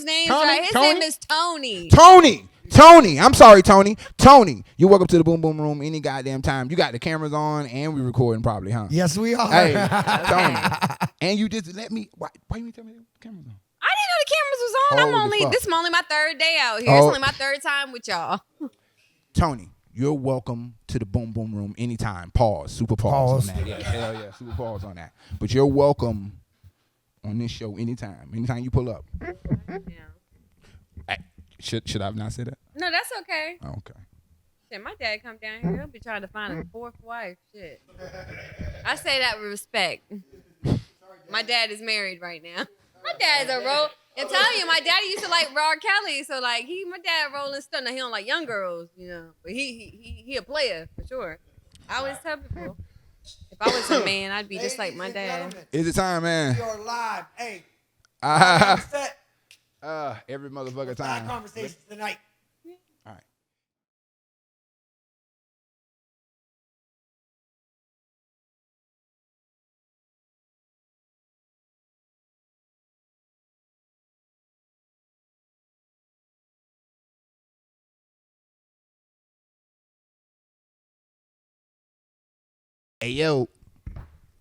people's names right. His name is Tony. Tony. I'm sorry, Tony. Tony, you're welcome to the Boom Boom Room any goddamn time. You got the cameras on and we recording probably, huh? Yes, we are. Hey, Tony. And you just let me. Why you tell me the cameras on? I didn't know the cameras was on. This is only my third day out here. It's only my third time with y'all. Tony, you're welcome to the Boom Boom Room anytime. Pause. Super pause on that. Yeah, hell yeah. Super pause on that. But you're welcome on this show anytime. Anytime you pull up. Yeah. Hey, should I have not said that? No, that's okay. Oh, okay. Shit, my dad come down here. He'll be trying to find a fourth wife. Shit. I say that with respect. My dad is married right now. My dad is a roll. I'm telling you, my daddy used to like R. Kelly, so like my dad rolling stuff. Now he don't like young girls, you know, but he a player for sure. I always tell people, if I was a man, I'd be just like my dad. Is it time, man? We are live. Hey. Every motherfucker time. Conversations tonight. All right. Hey, yo.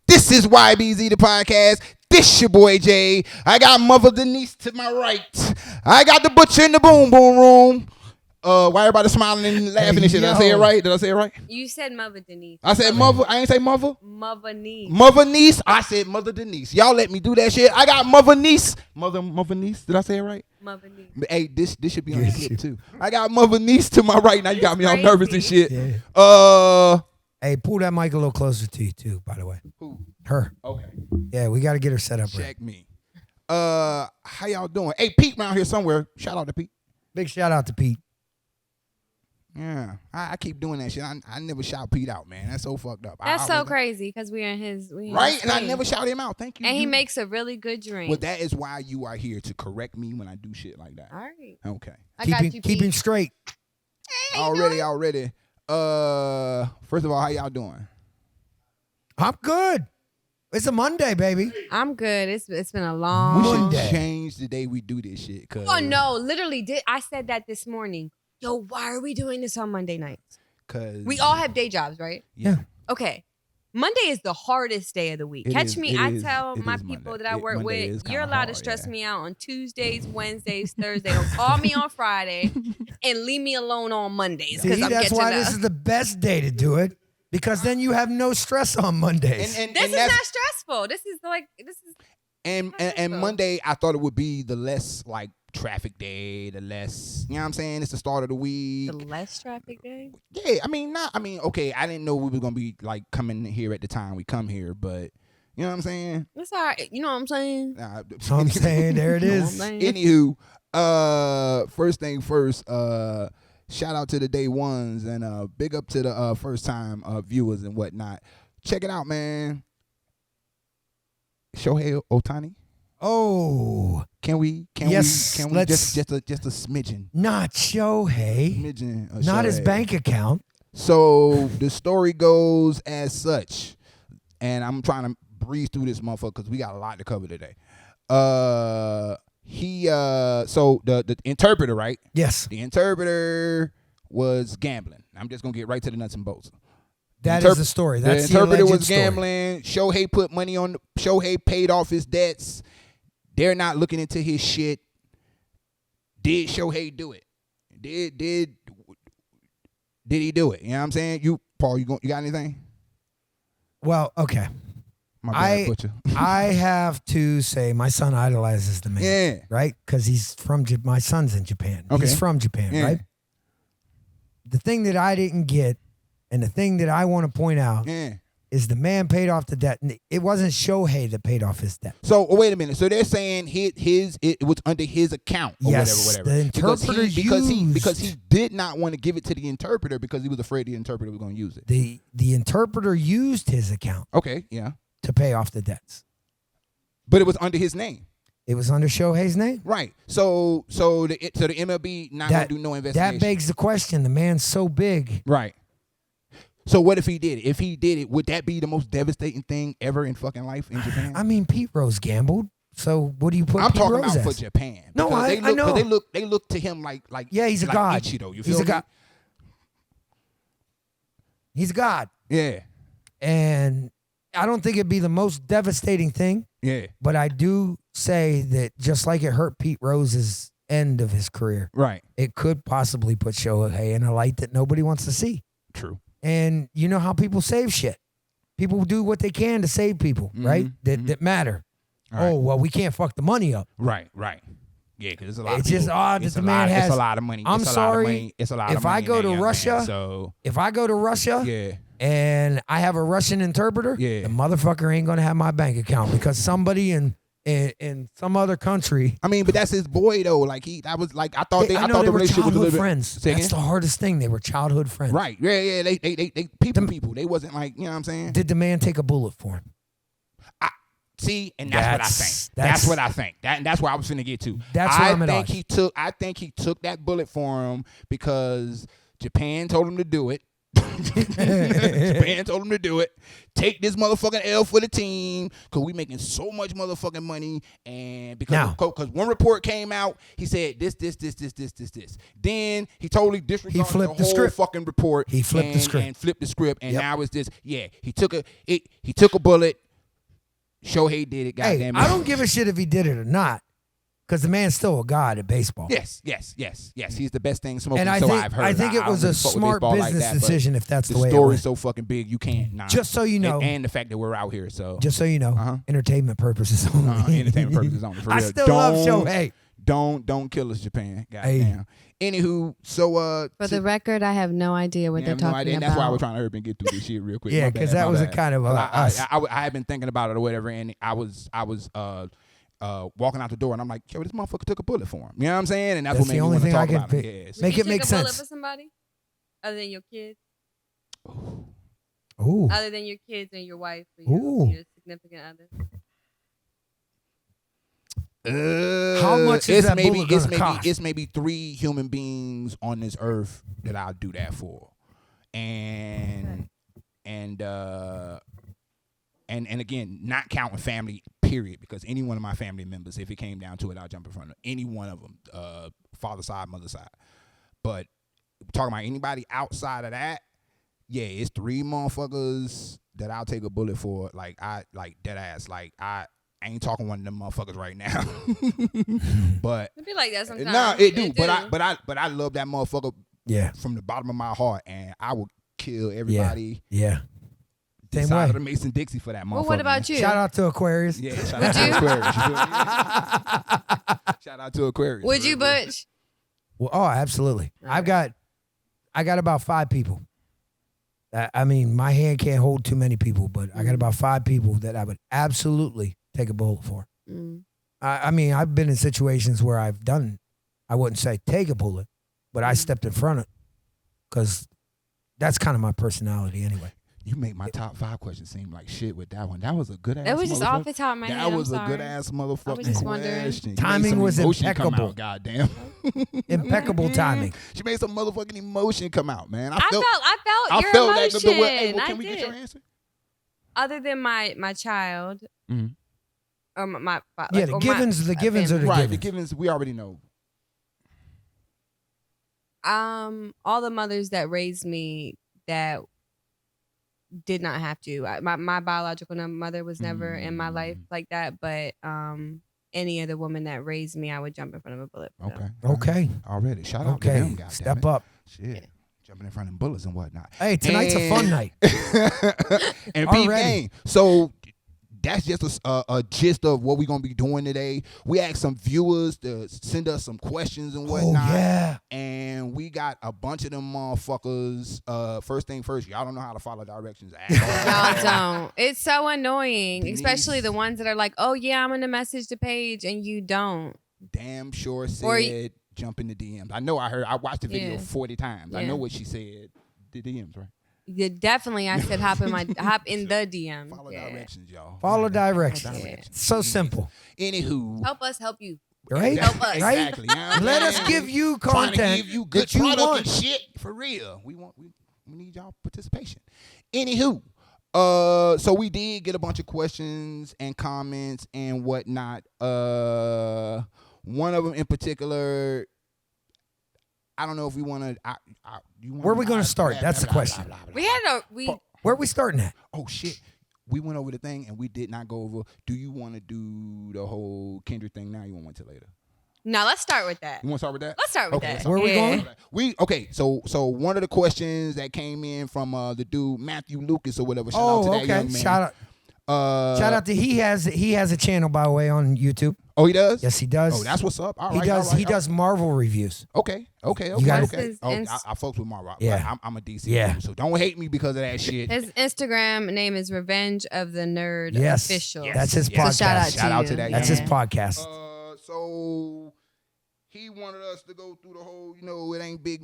This is YBZ, the podcast. This your boy Jay. I got Mother Denise to my right. I got the butcher in the Boom Boom Room. Why everybody smiling and laughing and shit? Did I say it right? Did I say it right? You said Mother Denise. I said Mother. I ain't say Mother. Mother Niece. Mother Niece. I said Mother Denise. Y'all let me do that shit. I got Mother Niece. Mother Niece. Did I say it right? Mother Niece. Hey, this should be on the clip too. I got Mother Niece to my right. Now you got me all nervous and shit. Yeah. Hey, pull that mic a little closer to you too, by the way. Who? Her. Okay. Yeah, we got to get her set up right. Check me. How y'all doing? Hey, Pete around here somewhere. Shout out to Pete. Big shout out to Pete. Yeah, I keep doing that shit. I never shout Pete out, man. That's so fucked up. That's so crazy because we are in his right, and I never shout him out. Thank you. And he makes a really good drink. Well, that is why you are here, to correct me when I do shit like that. All right. Okay. Keep him straight. Hey, already. First of all, how y'all doing? I'm good. It's a Monday, baby. I'm good. It's been a long We should change the day we do this shit. Oh no, literally I said that this morning. Yo, why are we doing this on Monday nights? Cause we all have day jobs, right? Yeah. Okay. Monday is the hardest day of the week. I tell my people that I work with, you're allowed to stress me out on Tuesdays, Wednesdays, Thursdays. Don't call me on Friday and leave me alone on Mondays. See, that's why this is the best day to do it, because then you have no stress on Mondays. And this is not stressful. And Monday, I thought it would be the less like traffic day, the less, you know what I'm saying? It's the start of the week. The less traffic day? Yeah, okay, I didn't know we were going to be like coming here at the time we come here, but you know what I'm saying? That's all right. You know what I'm saying? So I'm saying, there it is. Anywho, first thing first, shout out to the day ones and big up to the first time viewers and whatnot. Check it out, man. Shohei Ohtani. Oh, can we just a smidgen? Not Shohei. Smidgen. Not his bank account. So the story goes as such, and I'm trying to breeze through this motherfucker because we got a lot to cover today. So the interpreter, right? Yes. The interpreter was gambling. I'm just gonna get right to the nuts and bolts. That is the story. That's the interpreter was story. gambling. Shohei put money on. Shohei paid off his debts. They're not looking into his shit. Did Shohei do it? Did he do it? You know what I'm saying? You, Paul, you got anything? Well, okay. My bad, butcher. I have to say my son idolizes the man. Yeah. Right? Because my son's in Japan. Okay. He's from Japan, right? The thing that I didn't get, and the thing that I want to point out is the man paid off the debt. It wasn't Shohei that paid off his debt. So wait a minute. So they're saying it was under his account or whatever. The interpreter because he did not want to give it to the interpreter because he was afraid the interpreter was going to use it. The interpreter used his account. Okay, yeah. To pay off the debts. But it was under his name. It was under Shohei's name? Right. So the MLB not going to do no investigation. That begs the question. The man's so big. Right. So what if he did it? If he did it, would that be the most devastating thing ever in fucking life in Japan? I mean, Pete Rose gambled. So what do you put? I'm Pete talking Rose about as? for Japan. No, Because I know. They look to him like Yeah, he's a like god. Ichido, you feel He's me? a god. He's a god. Yeah. And I don't think it'd be the most devastating thing. Yeah. But I do say that just like it hurt Pete Rose's end of his career, Right. it could possibly put Shohei in a light that nobody wants to see. True. And you know how people save shit. People do what they can to save people, right? That matter. Right. Oh, well, we can't fuck the money up. Right. Yeah, because it's a lot. It's of people. just odd that It's the a man lot, has. It's a lot of money. I'm It's a sorry. Lot of money. It's a lot of If money. I go in that to young Russia, man, so if I go to Russia, yeah, and I have a Russian interpreter, Yeah. the motherfucker ain't gonna have my bank account because somebody in some other country. I mean, but that's his boy though. Like I was like, I thought I know thought they the were relationship was a childhood little bit. friends. Say That's again? the hardest thing. They were childhood friends. Right. Yeah. They people. They wasn't like, you know what I'm saying? Did the man take a bullet for him? See, and that's what I think. That's what I think. That's where I was finna get to. That's where I'm at. I think he took that bullet for him because Japan told him to do it. Japan told him to do it. Take this motherfucking L for the team because we making so much motherfucking money. And because one report came out, he said this. Then he totally disregarded flipped the the whole script. fucking report. He flipped the script and flipped the script. And Yep. now it's this. Yeah, he took a bullet. Shohei did it. Goddamn it. I don't give a shit if he did it or not, because the man's still a god at baseball. Yes. He's the best thing smoking. And I've heard. I think it was a smart business decision if that's the way it story's went. so fucking big, you can't. Just so you know, and the fact that we're out here, so just so you know, entertainment purposes only. entertainment purposes only. For I real. still love Shohei. Don't kill us, Japan. Goddamn. Anywho, so for the record, I have no idea what they're talking and about. that's why we're trying to hurry up and get through this shit real quick. Yeah, because that was a kind of us. I had been thinking about it or whatever, and I was walking out the door, and I'm like, yo, this motherfucker took a bullet for him. You know what I'm saying? And that's what made me want to talk about it. Yeah, make it make sense. Bullet sense. for somebody other than your kids. Ooh. Other than your kids and your wife or your significant other. How much is that bullet gonna cost? It's maybe 3 human beings on this earth that I'll do that for, and again, not counting family, period. Because any one of my family members, if it came down to it, I'll jump in front of any one of them, father side, mother side. But talking about anybody outside of that, yeah, it's 3 motherfuckers that I'll take a bullet for. Like dead ass. Like I ain't talking one of them motherfuckers right now. But it be like that sometimes. No, it do. But I love that motherfucker. Yeah. From the bottom of my heart, and I will kill everybody. Yeah. Same way. of the Mason Dixie for that motherfucker. Well, what about you? Shout out to Aquarius. Yeah, shout out to Aquarius. Shout out to Aquarius. Would you, Butch? Well, oh, absolutely. I got about 5 people. I mean, my hand can't hold too many people, but I got about 5 people that I would absolutely take a bullet for. I mean, I've been in situations where I wouldn't say take a bullet, but I stepped in front of, because that's kind of my personality anyway. You make my top 5 questions seem like shit with that one. That was a good ass. That was just off the top of my head. That was I'm a good ass motherfucking I was just wondering. question. Timing was impeccable. Goddamn. Impeccable timing. She made some motherfucking emotion come out, man. I felt your emotion. That. Hey, well, can we get your answer? Other than my child, or my yeah, the givens are the givens. Right, the givens we already know. All the mothers that raised me that did not have to. My biological mother was never in my life like that, but any other woman that raised me, I would jump in front of a bullet. Okay. Already. Shout out to them, guys. Step up. Shit. Jumping in front of bullets and whatnot. Hey, tonight's a fun night. And big game. So that's just a gist of what we're going to be doing today. We asked some viewers to send us some questions and whatnot. Oh, yeah. And we got a bunch of them motherfuckers. First thing first, y'all don't know how to follow directions at all. Y'all don't. It's so annoying, especially the ones that are like, oh, yeah, I'm going to message the page, and you don't. Damn sure said jump in the DMs. I watched the video 40 times. I know what she said. The DMs, right? Yeah, definitely. I said hop in the DM. Follow directions, y'all. Follow directions. So simple. Anywho, help us help you. Right? Help us. Exactly. You know Let us give you content. Trying to give you good that you product want. and shit for real. We need y'all participation. Anywho, So we did get a bunch of questions and comments and whatnot. One of them in particular, I don't know if we want to. Where are we going to start? That's the question. Where are we starting at? Oh shit. We went over the thing and we did not go over. Do you want to do the whole Kendrick thing now? You want to wait till later? No, let's start with that. You want to start with that? Let's start with that. Where are we going? So one of the questions that came in from the dude Matthew Lucas or whatever. Shout out to that young man. Shout out to he has a channel, by the way, on YouTube. Oh, he does? Yes, he does. Oh, that's what's up. All he right, does. All right, he does Marvel reviews. Okay. gotta- I folks with Marvel. Yeah. I'm a DC Yeah. so don't hate me because of that shit. His Instagram name is Revenge of the Nerd Yes. Official. Yes. That's his Yes. podcast. So shout out Shout out to you. that That's young his man. podcast. So he wanted us to go through the whole, it ain't big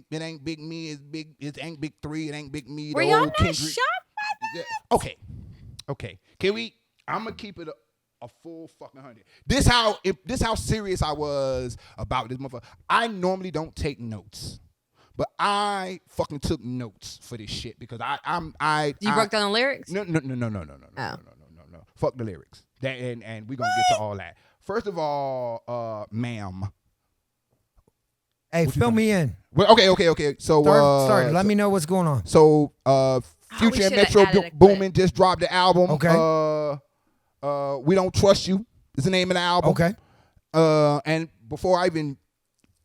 me, it ain't big three, it ain't big me. Were the y'all old not Kendrick. shocked Yeah. Okay. I'm gonna keep it a full fucking 100. This how serious I was about this motherfucker. I normally don't take notes, but I fucking took notes for this shit because You worked on the lyrics? No. Fuck the lyrics. That and we gonna get to all that. First of all, ma'am. Hey, fill me in. Well, okay. So Start. Let me know what's going on. So we Future and should've Metro added a clip. Boomin just dropped the album. Okay. We Don't Trust You is the name of the album. Okay. And before I even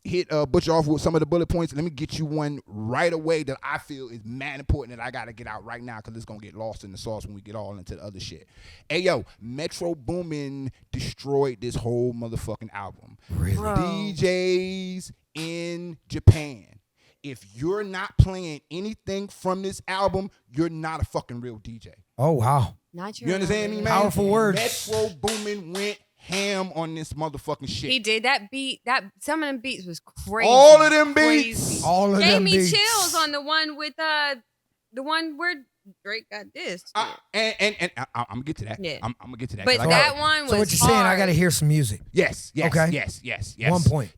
hit Butcher off with some of the bullet points, let me get you one right away that I feel is mad important that I got to get out right now because it's going to get lost in the sauce when we get all into the other shit. Hey, yo, Metro Boomin destroyed this whole motherfucking album. Really? Bro. DJs in Japan, if you're not playing anything from this album, you're not a fucking real DJ. Oh, wow. Not You understand me, man? Powerful words. Metro Boomin went ham on this motherfucking shit. He did that beat. Some of them beats was crazy. All of them Crazy. beats. All of Gave them me beats. chills on the one with the one where Drake got this. And I'm gonna get to that. Yeah. I'm gonna get to that. But 'cause I that got- one was So what you're saying? I got to hear some music. Yes. Okay. Yes. 1 point.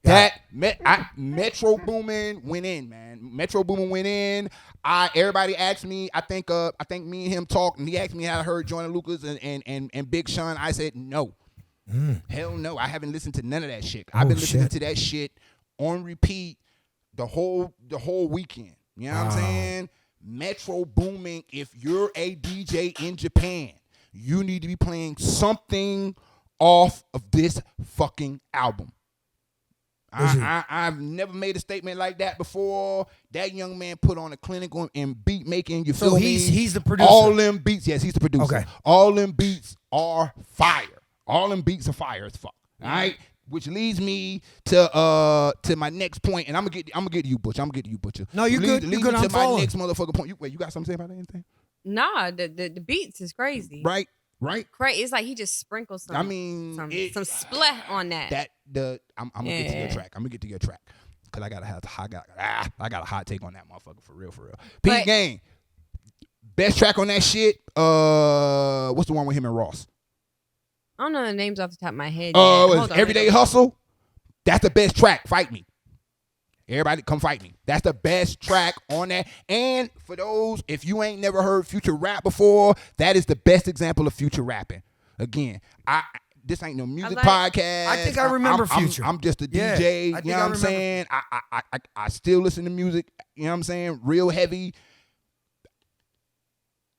Metro Boomin went in, man. Metro Boomin went in. Everybody asked me. I think me and him talked, and he asked me how I heard Joyner Lucas and Big Sean. I said no. Hell no. I haven't listened to none of that shit. I've been listening to that shit on repeat the whole weekend. You know what I'm saying? Metro Boomin, if you're a DJ in Japan, you need to be playing something off of this fucking album. I've never made a statement like that before. That young man put on a clinic in beat making. You feel So me? he's the producer. All them beats, yes, he's the producer. Okay. All them beats are fire. All them beats are fire as fuck. All right. Which leads me to my next point, and I'm gonna get to you, Butcher. No, you good. Lead You good. me I'm to my following. next motherfucking point. You got something to say about anything? Nah, the beats is crazy. Right. Crazy. It's like he just sprinkled some. I mean, some splat on that. I'm gonna get to your track. I'm gonna get to your track because I got a hot take on that motherfucker for real. Pete Gang, best track on that shit. What's the one with him and Ross? I don't know the names off the top of my head. Hold on, Everyday Hustle. That's the best track. Fight me. Everybody come fight me. That's the best track on that. And for those, if you ain't never heard Future rap before, that is the best example of Future rapping. Again, this ain't no music podcast. I think I remember Future. I'm just a Yeah, DJ. I You think know I what I'm remember. saying? I still listen to music. You know what I'm saying? Real heavy.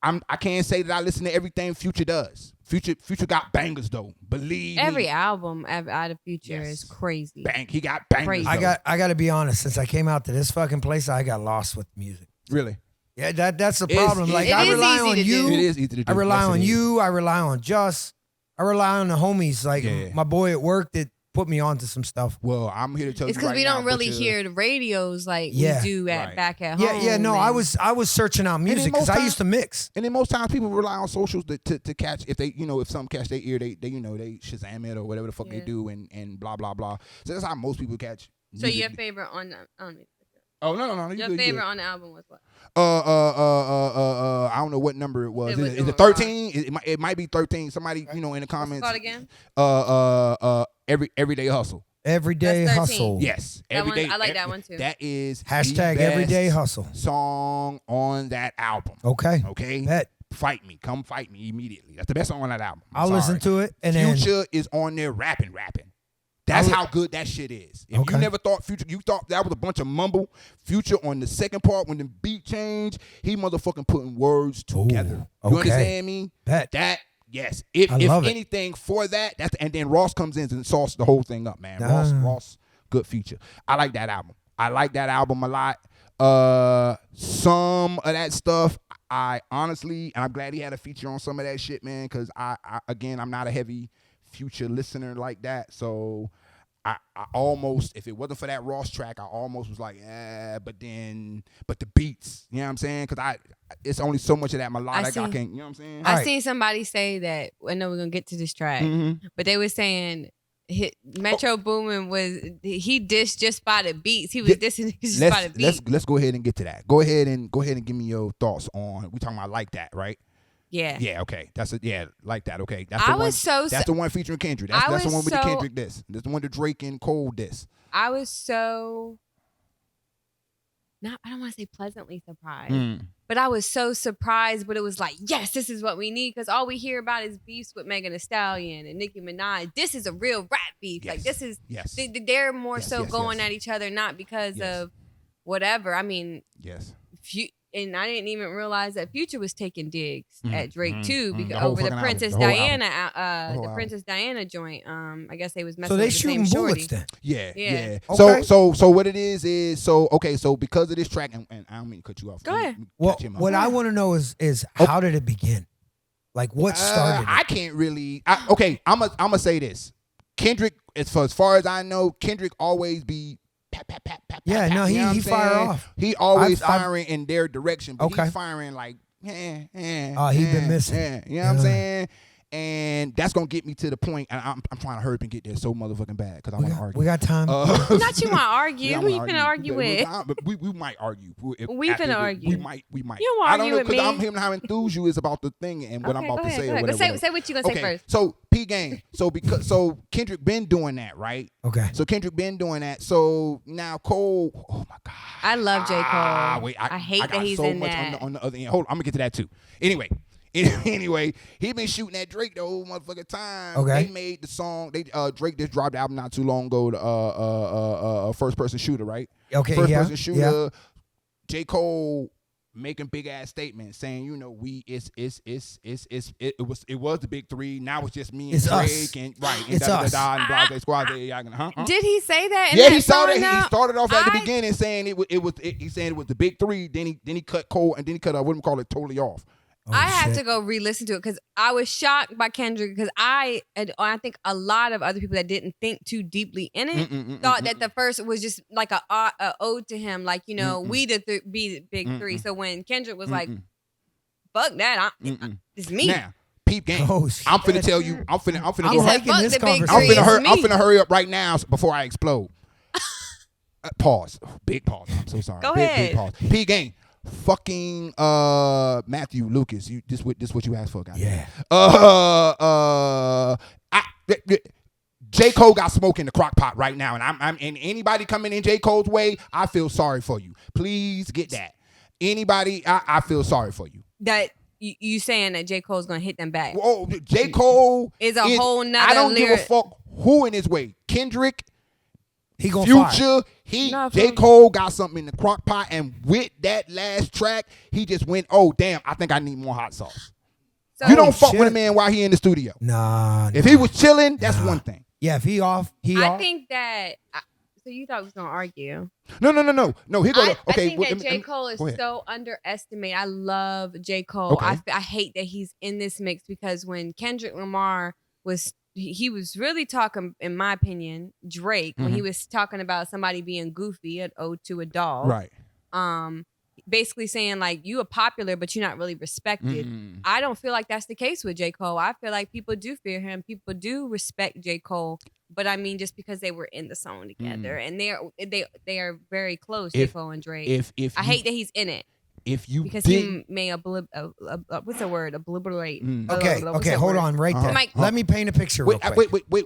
I can't say that I listen to everything Future does. Future got bangers though. Believe Every me. album out of Future is crazy. He got bangers. Crazy. Though. I got to be honest. Since I came out to this fucking place, I got lost with music. Really. Yeah, that's the It's- problem. Like it I is rely easy on to you. do. It is easy to do. I rely Yes, it on is. you. I rely on Just. I rely on the homies. Like Yeah. my boy at work that put me onto some stuff. Well, I'm here to tell It's you because right we now, don't really Butcher, hear the radios like Yeah. we do Right. back at home. Yeah. No, I and- was searching out music because I most used to mix. And then most times people rely on socials to catch if they if something catch their ear they Shazam it or whatever the fuck they Yeah. do and blah blah blah. So that's how most people catch. So music. your favorite on Oh no you your good, you favorite good. on the album was what? I don't know what number it was. It was Is it doing 13? It might be 13. Somebody in the What's it comments. called again? Everyday hustle. Everyday That's 13. hustle. Yes, That one- everyday. I like that one too. That is Hashtag the best everyday hustle. song on that album. Okay. Okay. Bet. Fight Me. Come Fight Me immediately. That's the best song on that album. I'll listen to it. And then Future is on there rapping. That's how good that shit is. If you never thought Future, you thought that was a bunch of mumble. Future on the second part when the beat changed, he motherfucking putting words together. You understand me? That yes. If anything for that, and then Ross comes in and sauces the whole thing up, man. Ross, good feature. I like that album. I like that album a lot. Some of that stuff, I honestly, and I'm glad he had a feature on some of that shit, man, because I'm not a heavy Future listener like that, so I almost, if it wasn't for that Ross track, I almost was like, but the beats, you know what I'm saying? Because it's only so much of that melodic I can't, you know what I'm saying? I seen somebody say that, I know we're going to get to this track, but they were saying Metro Boomin he dissed just by the beats. He was dissing just by the beats. Let's go ahead and get to that. Go ahead and give me your thoughts on, we talking about Like That, right? Yeah. Yeah, okay. Like that, okay. That's the one featuring Kendrick. That's the one with the Kendrick diss. That's the one the Drake and Cole diss. I was so, I don't want to say pleasantly surprised, but I was so surprised, but it was like, yes, this is what we need, because all we hear about is beefs with Megan Thee Stallion and Nicki Minaj. This is a real rap beef. Yes. Like, this is, they're more going at each other, not because of whatever. I mean, and I didn't even realize that Future was taking digs at Drake too, because over the Princess Diana, Princess Diana joint. I guess they was messing. So they with the shooting same bullets shorty. then. Yeah. Okay. So what it is so because of this track, and I don't mean to cut you off. Go ahead. Well, what I want to know is how did it begin? Like what started it? I can't really. I'm gonna say this. Kendrick, as far as I know, Kendrick always be. Yeah, no, he fire off. He always firing in their direction, but he's firing like, he been missing. You know what I'm saying? And that's gonna get me to the point, and I'm trying to hurry up and get there so motherfucking bad because I want to argue. We got time. Not you want to argue. Who you finna argue with? We might argue. We finna argue. We might. You don't want to argue with me. I'm hearing how enthused you is about the thing and what I'm about to say. Or whatever. Say what you gonna say first. So P-Game. So Kendrick been doing that, right? Okay. So Kendrick been doing that. So now Cole. Oh my God. I love J. Cole. Wait, I hate that he's so in much that. on the other end. Hold on, I'm gonna get to that too. Anyway, he been shooting at Drake the whole motherfucking time. Okay. They made the song. Drake just dropped the album not too long ago. The First Person Shooter, right? Okay. First Person Shooter. Yeah. J. Cole making big ass statements saying, it was the big three. Now it's just me and it's Drake us. and right. It's us. And Squad. Did he say that? He started off at the beginning saying he saying it was the big three. Then he cut Cole and then he cut totally off. I have to go re-listen to it because I was shocked by Kendrick because I think a lot of other people that didn't think too deeply in it thought that the first was just like a ode to him, like we be the big three. So when Kendrick was like, "Fuck that, it's me." Now, peep game. Oh, I'm finna tell you. I'm finna liking this conversation. I'm finna hurry up right now before I explode. Pause. Big pause. I'm so sorry. Go ahead. Big pause. Peep game. Fucking Matthew Lucas, this what you asked for, guys. Yeah. J. Cole got smoke in the crock pot right now, and I'm and anybody coming in J. Cole's way, I feel sorry for you. Please get that. Anybody, I feel sorry for you. That you saying that J. Cole's gonna hit them back? Oh, J. Cole is a whole nother. I don't give a fuck who in his way. Kendrick. He gonna Future, J. Cole got something in the crock pot, and with that last track, he just went, oh damn, I think I need more hot sauce. So, you don't fuck with a man while he in the studio. Nah. If he was chilling, that's one thing. Yeah, if he off, I think that. So you thought we was gonna argue? No. He go. Okay. I think that J. Cole is so underestimated. I love J. Cole. Okay. I hate that he's in this mix because when Kendrick Lamar was. He was really talking, in my opinion, Drake, when he was talking about somebody being goofy at ode to a dog. Right. Basically saying, like, you are popular, but you're not really respected. I don't feel like that's the case with J. Cole. I feel like people do fear him. People do respect J. Cole. But I mean, just because they were in the song together. And they are very close, J. Cole and Drake. I hate that he's in it. He may what's the word? Obliterate. Okay, hold on right there. Let me paint a picture real quick. Wait.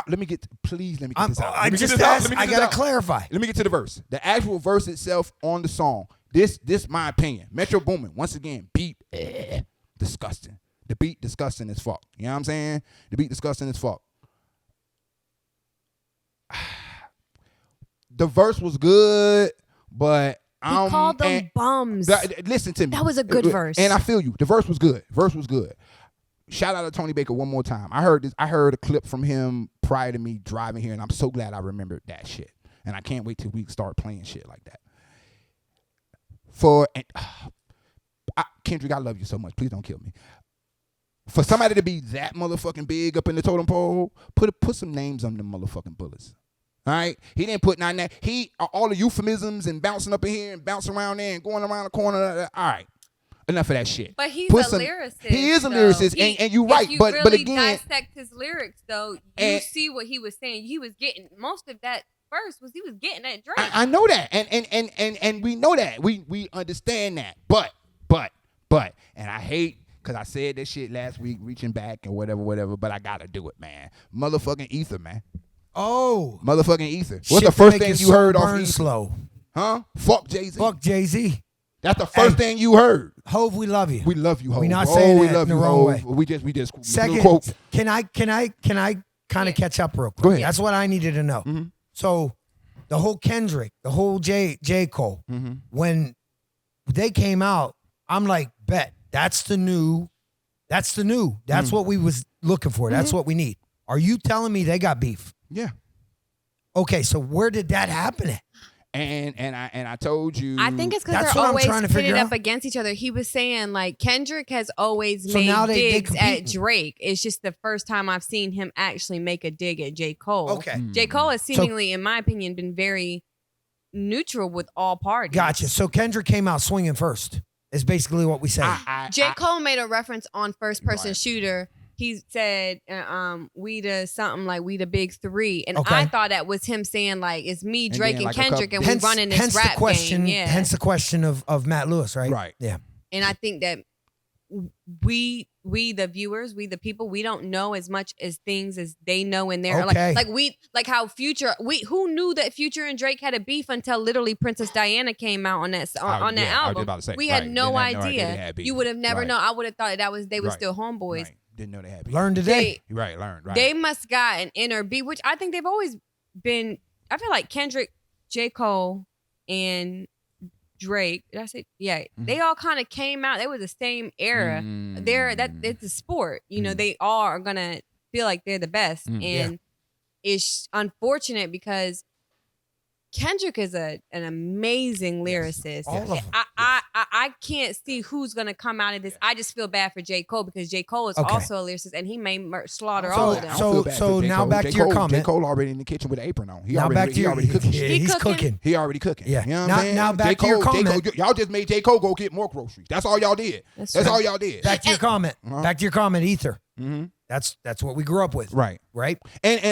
Let me get this out. I just asked. I gotta clarify. Let me get to the verse. The actual verse itself on the song. This my opinion. Metro Boomin, once again, beat. disgusting. The beat disgusting as fuck. You know what I'm saying? The beat disgusting as fuck. The verse was good, but He called them bums. Listen to me. That was a good verse. And I feel you. The verse was good. Shout out to Tony Baker one more time. I heard a clip from him prior to me driving here, and I'm so glad I remembered that shit. And I can't wait till we start playing shit like that. Kendrick, I love you so much. Please don't kill me. For somebody to be that motherfucking big up in the totem pole, put some names on them motherfucking bullets. All right? He didn't put none of that. All the euphemisms and bouncing up in here and bouncing around there and going around the corner. All right. Enough of that shit. But he's a lyricist. He is a lyricist, and you're right. If you but really again, dissect his lyrics, though, you see what he was saying. He was getting most of that verse he was getting at Drake. I know that, and we know that. We understand that. But, and I hate because I said that shit last week, reaching back and whatever. But I gotta do it, man. Motherfucking Ether, man. Oh, motherfucking Ether. What's the first thing you heard off Ether? Slow, huh? Fuck Jay-Z. Fuck Jay-Z. That's the first thing you heard. Hove, we love you. We love you, Hove. We're not saying we that love in the you, wrong way. We just Second, quote. can I kind of catch up real quick? Go ahead. That's what I needed to know. Mm-hmm. So the whole Kendrick, the whole J. Cole, mm-hmm. when they came out, I'm like, bet that's the new. That's what we was looking for. That's what we need. Are you telling me they got beef? Yeah. Okay, so where did that happen at? And I told you. I think it's because they're always pitted up against each other. He was saying like Kendrick has always made digs at Drake. It's just the first time I've seen him actually make a dig at J. Cole. Okay. J. Cole has seemingly, in my opinion, been very neutral with all parties. Gotcha. So Kendrick came out swinging first. Is basically what we say. J. Cole made a reference on First Person Shooter. He said, we the big three. And I thought that was him saying, like, it's me, Drake, and Kendrick, and we running this rap game. Yeah. Hence the question of Matt Lewis, right? Right. Yeah. And I think that we the viewers, we the people, we don't know as much as things as they know in there. Okay. Like how Future, who knew that Future and Drake had a beef until literally Princess Diana came out on that album. I was about to say, we had no idea. They had beef. You would have never known. I would have thought they were still homeboys. Right. Didn't know they had beef. Learned today. Learned. Right. They must got an inner beef, which I think they've always been. I feel like Kendrick, J. Cole, and Drake. Did I say? Yeah, they all kind of came out. They were the same era. It's a sport. You know, they all are gonna feel like they're the best, and it's unfortunate because Kendrick is an amazing lyricist. All of them. I can't see who's gonna come out of this. I just feel bad for J. Cole because J. Cole is also a lyricist and he may slaughter all of them. So now back to your comment. J. Cole already in the kitchen with an apron on. He already cooking. Yeah, he's cooking. He already cooking. Yeah. You know what I'm saying? Now back to your comment. Y'all just made J. Cole go get more groceries. That's all y'all did. That's all y'all did. Back to your comment. Back to your comment, Ether. Mm-hmm. That's what we grew up with. Right. And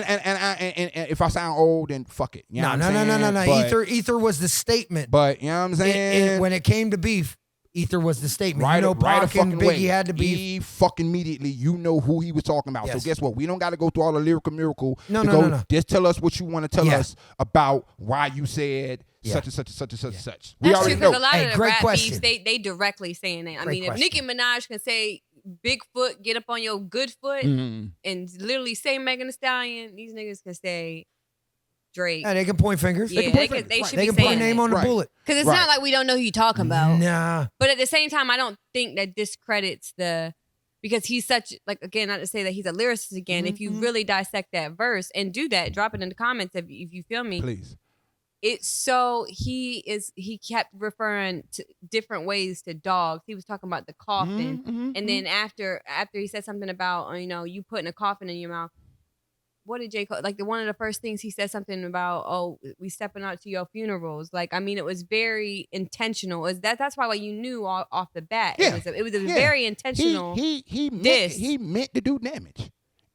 if I sound old, then fuck it. You know No. Ether was the statement. But you know what I'm saying? When it came to beef, Ether was the statement. Right a fucking way. Biggie had to beef. He fucking immediately, you know who he was talking about. Yes. So guess what? We don't got to go through all the lyrical miracle. No. Just tell us what you want to tell us about why you said such and such and such and such and such. We already know. A lot of the great rap question. beefs, they directly saying that. I mean, if Nicki Minaj can say Bigfoot, get up on your good foot, and literally say Megan Thee Stallion, these niggas can say Drake. Yeah, they can point fingers. Yeah, they should they be can saying put a name that. on the bullet. Because it's not like we don't know who you're talking about. Nah. But at the same time, I don't think that discredits because he's such, like, again, not to say that he's a lyricist again. If you really dissect that verse and do that, drop it in the comments if you feel me. Please. It's so he kept referring to different ways to dogs. He was talking about the coffin. And then after he said something about, you putting a coffin in your mouth. What did J. Cole, like one of the first things he said something about, we stepping out to your funerals. Like, I mean, it was very intentional. That's why you knew off the bat. Yeah. It was a very intentional He meant to do damage.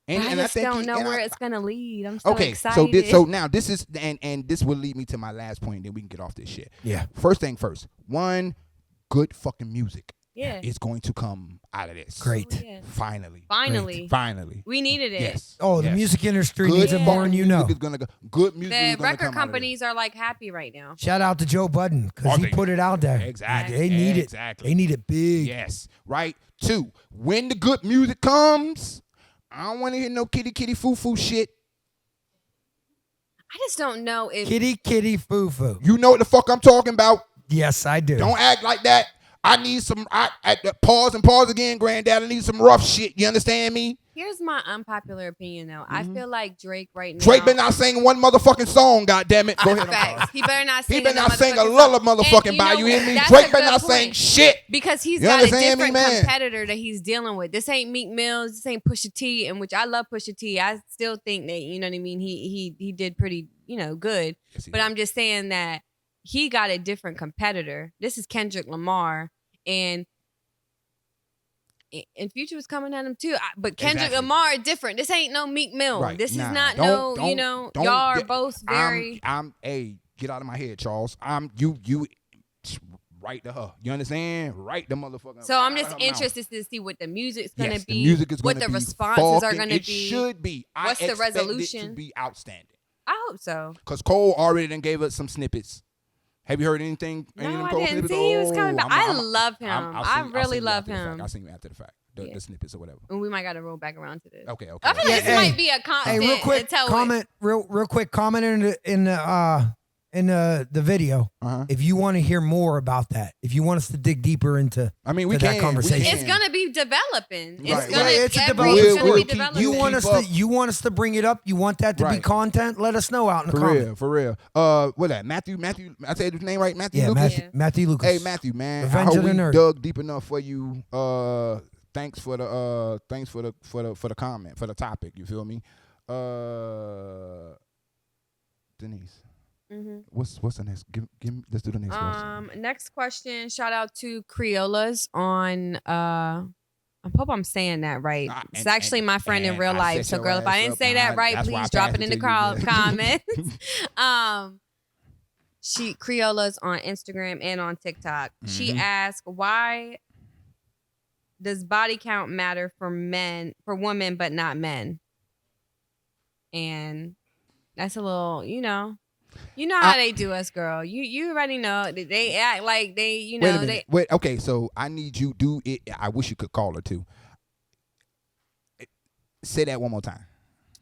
And I just don't know where it's gonna lead. I'm so excited. So now this is and this will lead me to my last point. Then we can get off this shit. Yeah. First thing first. One, good fucking music. Yeah. is going to come out of this. Great. Oh, yeah. Finally. Finally. We needed it. Yes. Oh, the Yes. music industry Good needs a Yeah. barn, you know. music is gonna go. Good music is The gonna record come companies are like happy right now. Shout out to Joe Budden Are because he they? put it out there. Exactly. They need it. Exactly. They need it big. Yes. Right. 2, when the good music comes, I don't want to hear no kitty foo shit. I just don't know if Kitty foo foo. You know what the fuck I'm talking about. Yes, I do. Don't act like that. I need some. Pause again, granddad. I need some rough shit. You understand me? here's my unpopular opinion though. I feel like Drake right now. Drake been not singing one motherfucking song. God damn it. Go ahead. I'm sorry. Facts. He better not sing. He been not sing a motherfucking lull song. of motherfucking And by. know You hear what? me? That's Drake a been good not point. saying shit. Because he's You got a understand me, different man? competitor that he's dealing with. This ain't Meek Mills. This ain't Pusha T, in which I love Pusha T. I still think that, you know what I mean, he did pretty, good. Yes, he But did. I'm just saying that he got a different competitor. This is Kendrick Lamar, and Future was coming at him too. But Kendrick Exactly. Lamar is different. This ain't no Meek Mill. Right. This Nah, is not don't- y'all don't are get- both very. Hey, get out of my head, Charles. You right to her. You understand? Right the motherfucker. So I'm right just out her mouth. interested to see what the music's gonna Yes, be. the music is what gonna the be responses are fucking- gonna it be. should be. What's I the expect resolution? It to be outstanding. I hope so. Cause Cole already done gave us some snippets. Have you heard anything? any of No, them I Cole didn't snippets? see he was coming Oh, back. I love him. I'll I send really you love after the fact. him. I'll send you after the fact. The Yeah. snippets or whatever. And we might got to roll back around to this. Okay. I feel like Yeah, this hey. might be a constant. Hey, real quick until comment. Real quick comment in the video. Uh-huh. If you want to hear more about that, if you want us to dig deeper into, I mean, we to that can. conversation. We It's can. gonna be developing. It's Right, gonna. right. It's a every- development. It's gonna We'll be keep- developing. you want keep us up. to bring it up. You want that to be Right. content. Let us know out in the For comments. real, for real. What that? Matthew. I said his name right. Matthew Yeah, Lucas. Yeah. Matthew Lucas. Hey Matthew, man. Revenge I hope of the we Nerd. dug deep enough for you. Thanks for the comment, for the topic. You feel me? Denise. Mhm. What's the next? Give me, let's do the next question. Next question. Shout out to Creolas on. I hope I'm saying that right. Ah, It's and- actually and- my friend in and real I life. set So, your girl, if I ass didn't up, say and that right, that's why I please drop passed it in the to you. comments. She Creolas on Instagram and on TikTok. She Mhm. asked, "Why does body count matter for women, but not men?" And that's a little, how they do us, girl. You already know. They act like they, Wait a minute. Wait. Okay. So I need you do it. I wish you could call her too. Say that one more time.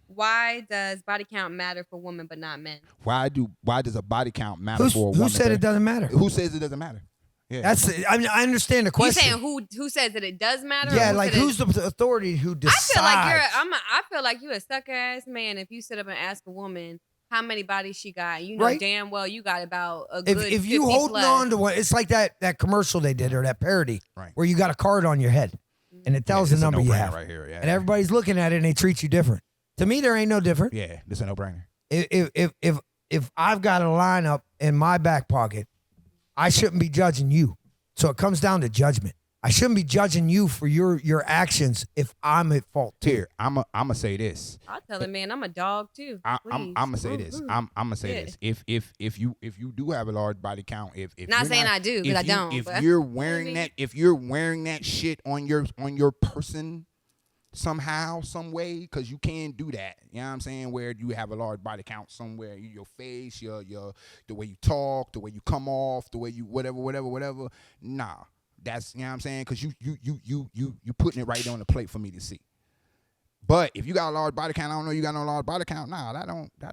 Why does body count matter for women but not men? Why does a body count matter for a woman? Who said it doesn't matter? Who says it doesn't matter? Yeah. I understand the You question. saying who says that it does matter? Yeah, or like said it- who's the authority who decides? I feel like you're a sucker ass man if you sit up and ask a woman how many bodies she got. You know Right. damn well you got about a good If you 50 holding plus. on to what, it's like that commercial they did or that parody Right. where you got a card on your head and it tells the It's a number you no-brainer have, right here. Yeah. and everybody's looking at it and they treat you different. To me, there ain't no different. Yeah, this is a no-brainer. If I've got a lineup in my back pocket, I shouldn't be judging you. So it comes down to judgment. I shouldn't be judging you for your actions if I'm at fault too. Here, I'm gonna say this. I'll tell him, man, I'm a dog too. I'm Please. gonna say this. Ooh. I'm gonna say Yeah. this. If you do have a large body count, if Not you're saying I do, 'cause I don't, If but- you're You know what I wearing mean? if you're wearing that shit on your person somehow, some way, because you can do that. You know what I'm saying? Where you have a large body count somewhere, your face, your the way you talk, the way you come off, the way you whatever. Nah, that's, you know what I'm saying? Because you putting it right on the plate for me to see. But if you got a large body count, I don't know you got no large body count. Nah, that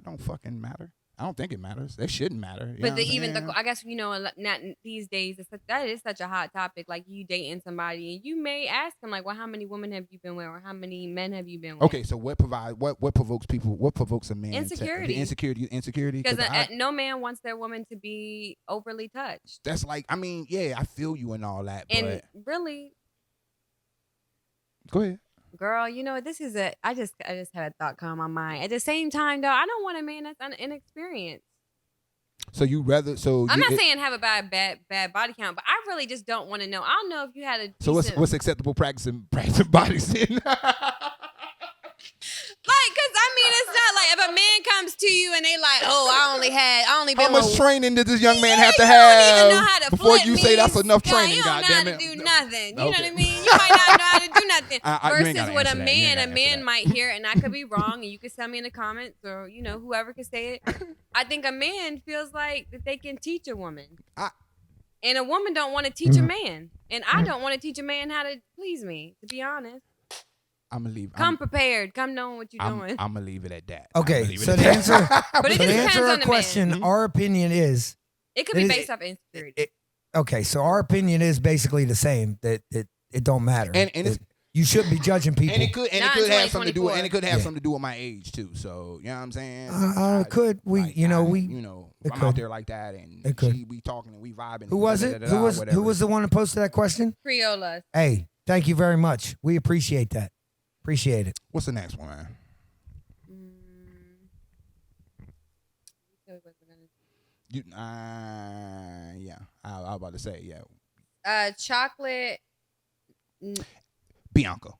don't fucking matter. I don't think it matters. That shouldn't matter. You know But what I'm saying? I guess not these days. That is such a hot topic. Like you dating somebody, and you may ask them like, "Well, how many women have you been with, or how many men have you been with?" Okay, so what provokes people? What provokes a man? Insecurity. The insecurity. Because no man wants their woman to be overly touched. That's like, I mean, yeah, I feel you and all that, And but really, go ahead. girl, this is I just had a thought come on my mind. At the same time, though, I don't want a man that's inexperienced. So you rather I'm not saying have a bad body count, but I really just don't want to know. I don't know if you had a So decent, what's acceptable practicing body sin? like because I mean, it's not like if a man comes to you and they like, oh, I only been How much with- training did this young man have to You don't even know have how to before flip you say that's means. enough Yeah, training? you don't know how Goddamn to it! do nothing. You know Okay. what I mean? You might not know how to do nothing. You ain't Versus gotta with a answer that. You ain't man, gotta a answer man that. might hear it, and I could be wrong, and you can tell me in the comments, or whoever can say it. I think a man feels like that they can teach a woman, and a woman don't want to teach a man, and I don't want to teach a man how to please me. To be honest. I'm gonna leave. Come prepared. Come knowing what you're doing. I'm gonna leave it at that. Okay, so to answer, But it so to depends answer on our the question, man. our opinion is It could be it- based off insecurity. okay. So our opinion is basically the same. That it don't matter. And it's- you shouldn't be judging people. And it could Not have something to do with, 2024. and it could have Yeah. something to do with my age too. So you know what I'm saying? It could. We, Like, you know, I- we. you know, it I'm out could. there like that, and It could. we talking and we vibing. Who was it? Who was the one that posted that question? Creola. Hey, thank you very much. We appreciate that. Appreciate it. What's the next one, man? You, yeah, I was about to say, yeah, Chocolate. Bianca.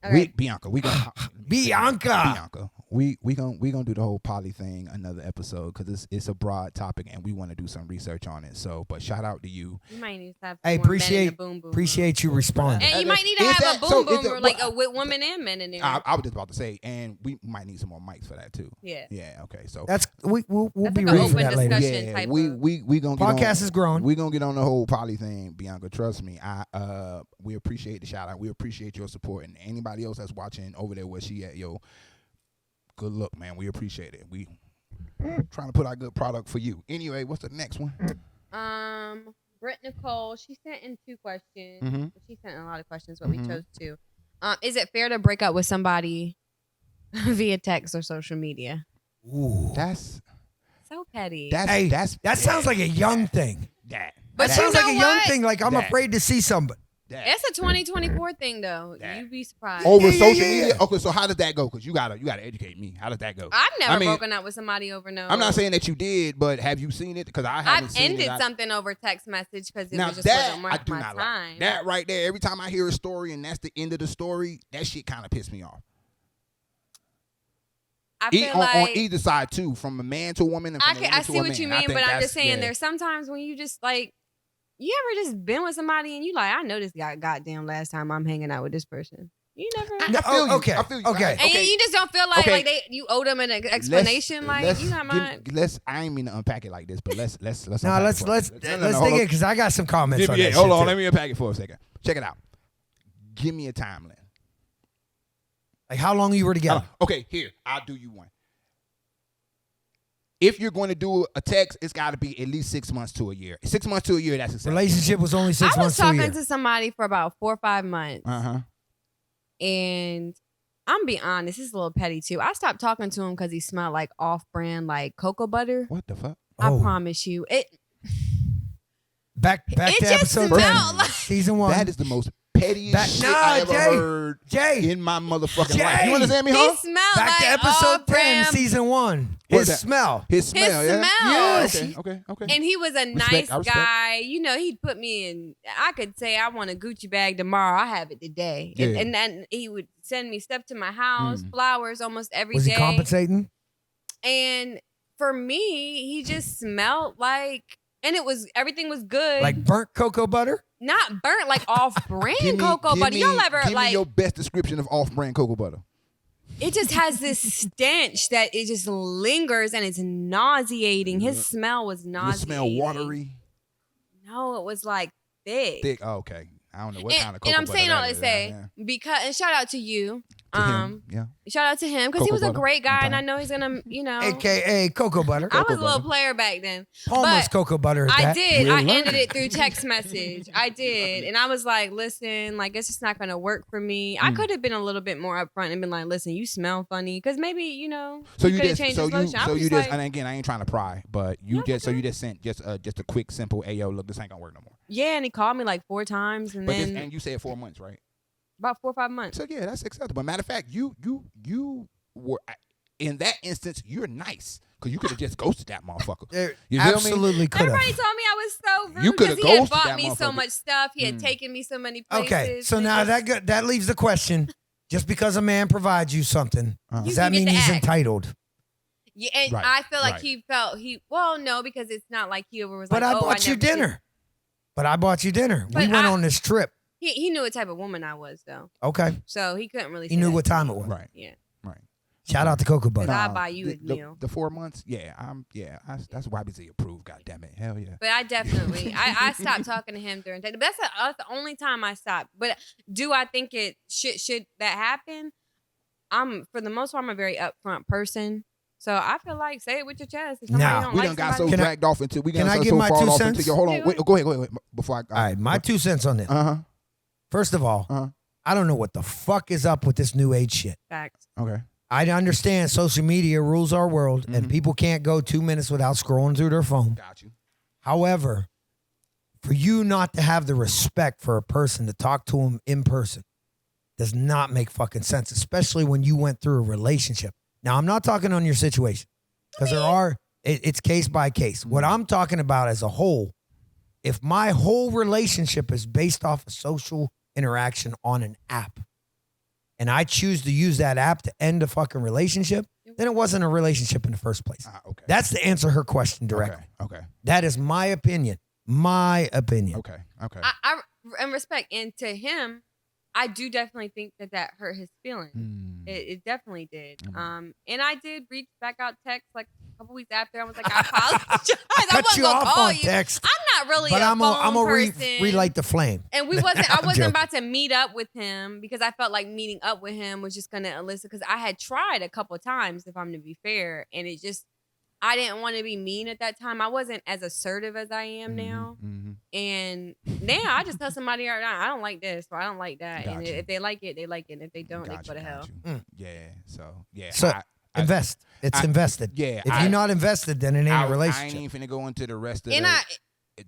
Okay. Bianca, we gonna Bianca. we gonna do the whole poly thing another episode because it's a broad topic and we want to do some research on it. So, but shout out to you. You might need to have Hey, more men in the boom boom. appreciate you responding. And you might need to Is have that- a so boom is boom that- like with women and men in there. I was just about to say, and we might need some more mics for that too. Yeah. Yeah. Okay. So That's we'll That's be like an ready for open that later. discussion. yeah, type we of- we gonna get Podcast on, is growing. We gonna get on the whole poly thing, Bianca. Trust me. We appreciate the shout out. We appreciate your support, and anybody else that's watching over there where she at, yo. Good luck, man. We appreciate it. We trying to put our good product for you. Anyway, what's the next one? Britt Nicole, she sent in 2 questions. Mhm. She sent in a lot of questions, but we chose 2. Is it fair to break up with somebody via text or social media? Ooh. That's So petty. Hey, that sounds like a young thing. that. But That you sounds like know a young what? thing. Like I'm That. afraid to see somebody. that. It's a 2024 thing, though. That. You'd be surprised. Over Yeah, social yeah. media. Okay, so how does that go? Because you gotta educate me. How does that go? I've never I mean, broken up with somebody over no. I'm not saying that you did, but have you seen it? Because I haven't I've seen ended it. something over text message because it Now was just that wasn't I worth do my not time. like. That right there. Every time I hear a story and that's the end of the story, that shit kind of pissed me off. I feel on like either side too, from a man to a woman. And from a woman I to see a what you man. I mean, think but I'm that's- just saying yeah. there's sometimes when you just like, you ever just been with somebody and you like, I know this guy goddamn last time I'm hanging out with this person. You never. I feel you. okay, I feel you. okay. And you just don't feel like Okay. you owe them an explanation. Like you got mine. I ain't mean to unpack it like this, but let's No, unpack let's it for- let's no, let's hold dig on. it because I got some comments on that. Hold shit, on, too. let me unpack it for a second. Check it out. Give me a timeline. Like how long you were together? Okay, here, I'll do you one. If you're going to do a text, it's got to be at least 6 months to a year. 6 months to a year, that's acceptable. Relationship was only 6 I was months to a talking year. to somebody for about 4 or 5 months, and I'm be honest, this is a little petty too. I stopped talking to him because he smelled like off-brand, like cocoa butter. What the fuck? I Oh. promise you, Back it to just episode smelled 10, like- season 1. That is the most pettiest shit Nah, I ever Jay. heard Jay. in my motherfucking Jay. life. You understand me, he huh? smelled Back like to episode 10, off-brand. season 1. What's His that? smell. His smell, yeah? smell. Yes. Okay. And he was a Respect, nice I respect. guy. You know, he'd put me in. I could say I want a Gucci bag tomorrow. I have it today. Yeah. And then he would send me stuff to my house, Mm. flowers almost every Was day. he compensating? And for me, he just smelled like, and everything was good. Like burnt cocoa butter? Not burnt, like off-brand Give me- cocoa give butter. me- Y'all ever give me like? your best description of off-brand cocoa butter. It just has this stench that it just lingers and it's nauseating. His smell was Does it nauseating. smell watery? No, it was like thick. Thick? Oh, okay. I don't know what kind of cocoa And I'm butter saying that all to is. say Yeah. because, and shout out to you. To him, yeah. Shout out to him because he Cocoa was a butter. great guy, Okay. and I know he's gonna, AKA cocoa butter. I was a Cocoa little butter. player back then. Palmer's but cocoa butter. At I that. did. We're I learning. ended it through text message. I did, and I was like, "Listen, like it's just not gonna work for me." I could have been a little bit more upfront and been like, "Listen, you smell funny," because maybe So you coulda just, changed so his you, lotion. I so was you just just, like, and again, I ain't trying to pry, but you No, just, so okay. you just sent just a quick, simple, "Ayo, look, this ain't gonna work no more." yeah, and he called me like 4 times, and But then and you said 4 months, right? about 4 or 5 months. So yeah, that's acceptable. Matter of fact, you were in that instance, you're nice because you could have just ghosted that motherfucker. You feel me? Absolutely could Everybody have. told me I was so rude You coulda because he had ghosted bought that me so motherfucker. much stuff. He had taken me so many places. Okay, so and now just- that leaves the question: Just because a man provides you something, does You that get mean to he's act. entitled? Yeah, and Right, I feel like right. well, no, because it's not like he was But like, I oh, bought you never did- dinner. But I bought you dinner. But We went I- on this trip. He knew what type of woman I was though, Okay. so he couldn't really. He say knew that what to time me. it was. Right. Yeah, Right. Shout out to Cocoa because Butter. I buy you his the, meal. The 4 months, that's YBZ approved. God damn it, hell yeah. But I definitely, I stopped talking to him during. But that's the only time I stopped. But do I think it should that happen? For the most part, I'm a very upfront person. So I feel like say it with your chest. If somebody Nah. don't We like done got so somebody, dragged off into. We Can I got give so my far 2 off cents? into your. Hold on, Do wait, it. go ahead. Before I. All right, my 2 cents on this. Uh huh. First of all, Uh-huh. I don't know what the fuck is up with this new age shit. facts. Okay. I understand social media rules our world and Mhm. people can't go 2 minutes without scrolling through their phone. Got you. However, for you not to have the respect for a person to talk to him in person does not make fucking sense, especially when you went through a relationship. Now, I'm not talking on your situation because it's case by case. What I'm talking about as a whole, if my whole relationship is based off a social interaction on an app and I choose to use that app to end a fucking relationship, then it wasn't a relationship in the first place. Okay. That's to answer her question directly. Okay. That is my opinion. My opinion. Okay. I and respect, and to him, I do definitely think that hurt his feelings. It definitely did. And I did reach back out text like a couple weeks after. I was like, I apologize. I Cut wasn't you gonna off call on you. text, I'm not really but a I'm phone gonna person. relight the flame. And I I'm wasn't joking. about to meet up with him because I felt like meeting up with him was just gonna elicit. Because I had tried a couple times, if I'm to be fair, and it just I didn't want to be mean at that time. I wasn't as assertive as I am now. And now I just tell somebody, I don't like this or I don't like that. And Gotcha. if they like it, they like it. And if they don't, they go to hell. Yeah. So So invest. It's invested. Yeah. If you're not invested, then it ain't a I ain't relationship. even finna go into the rest of And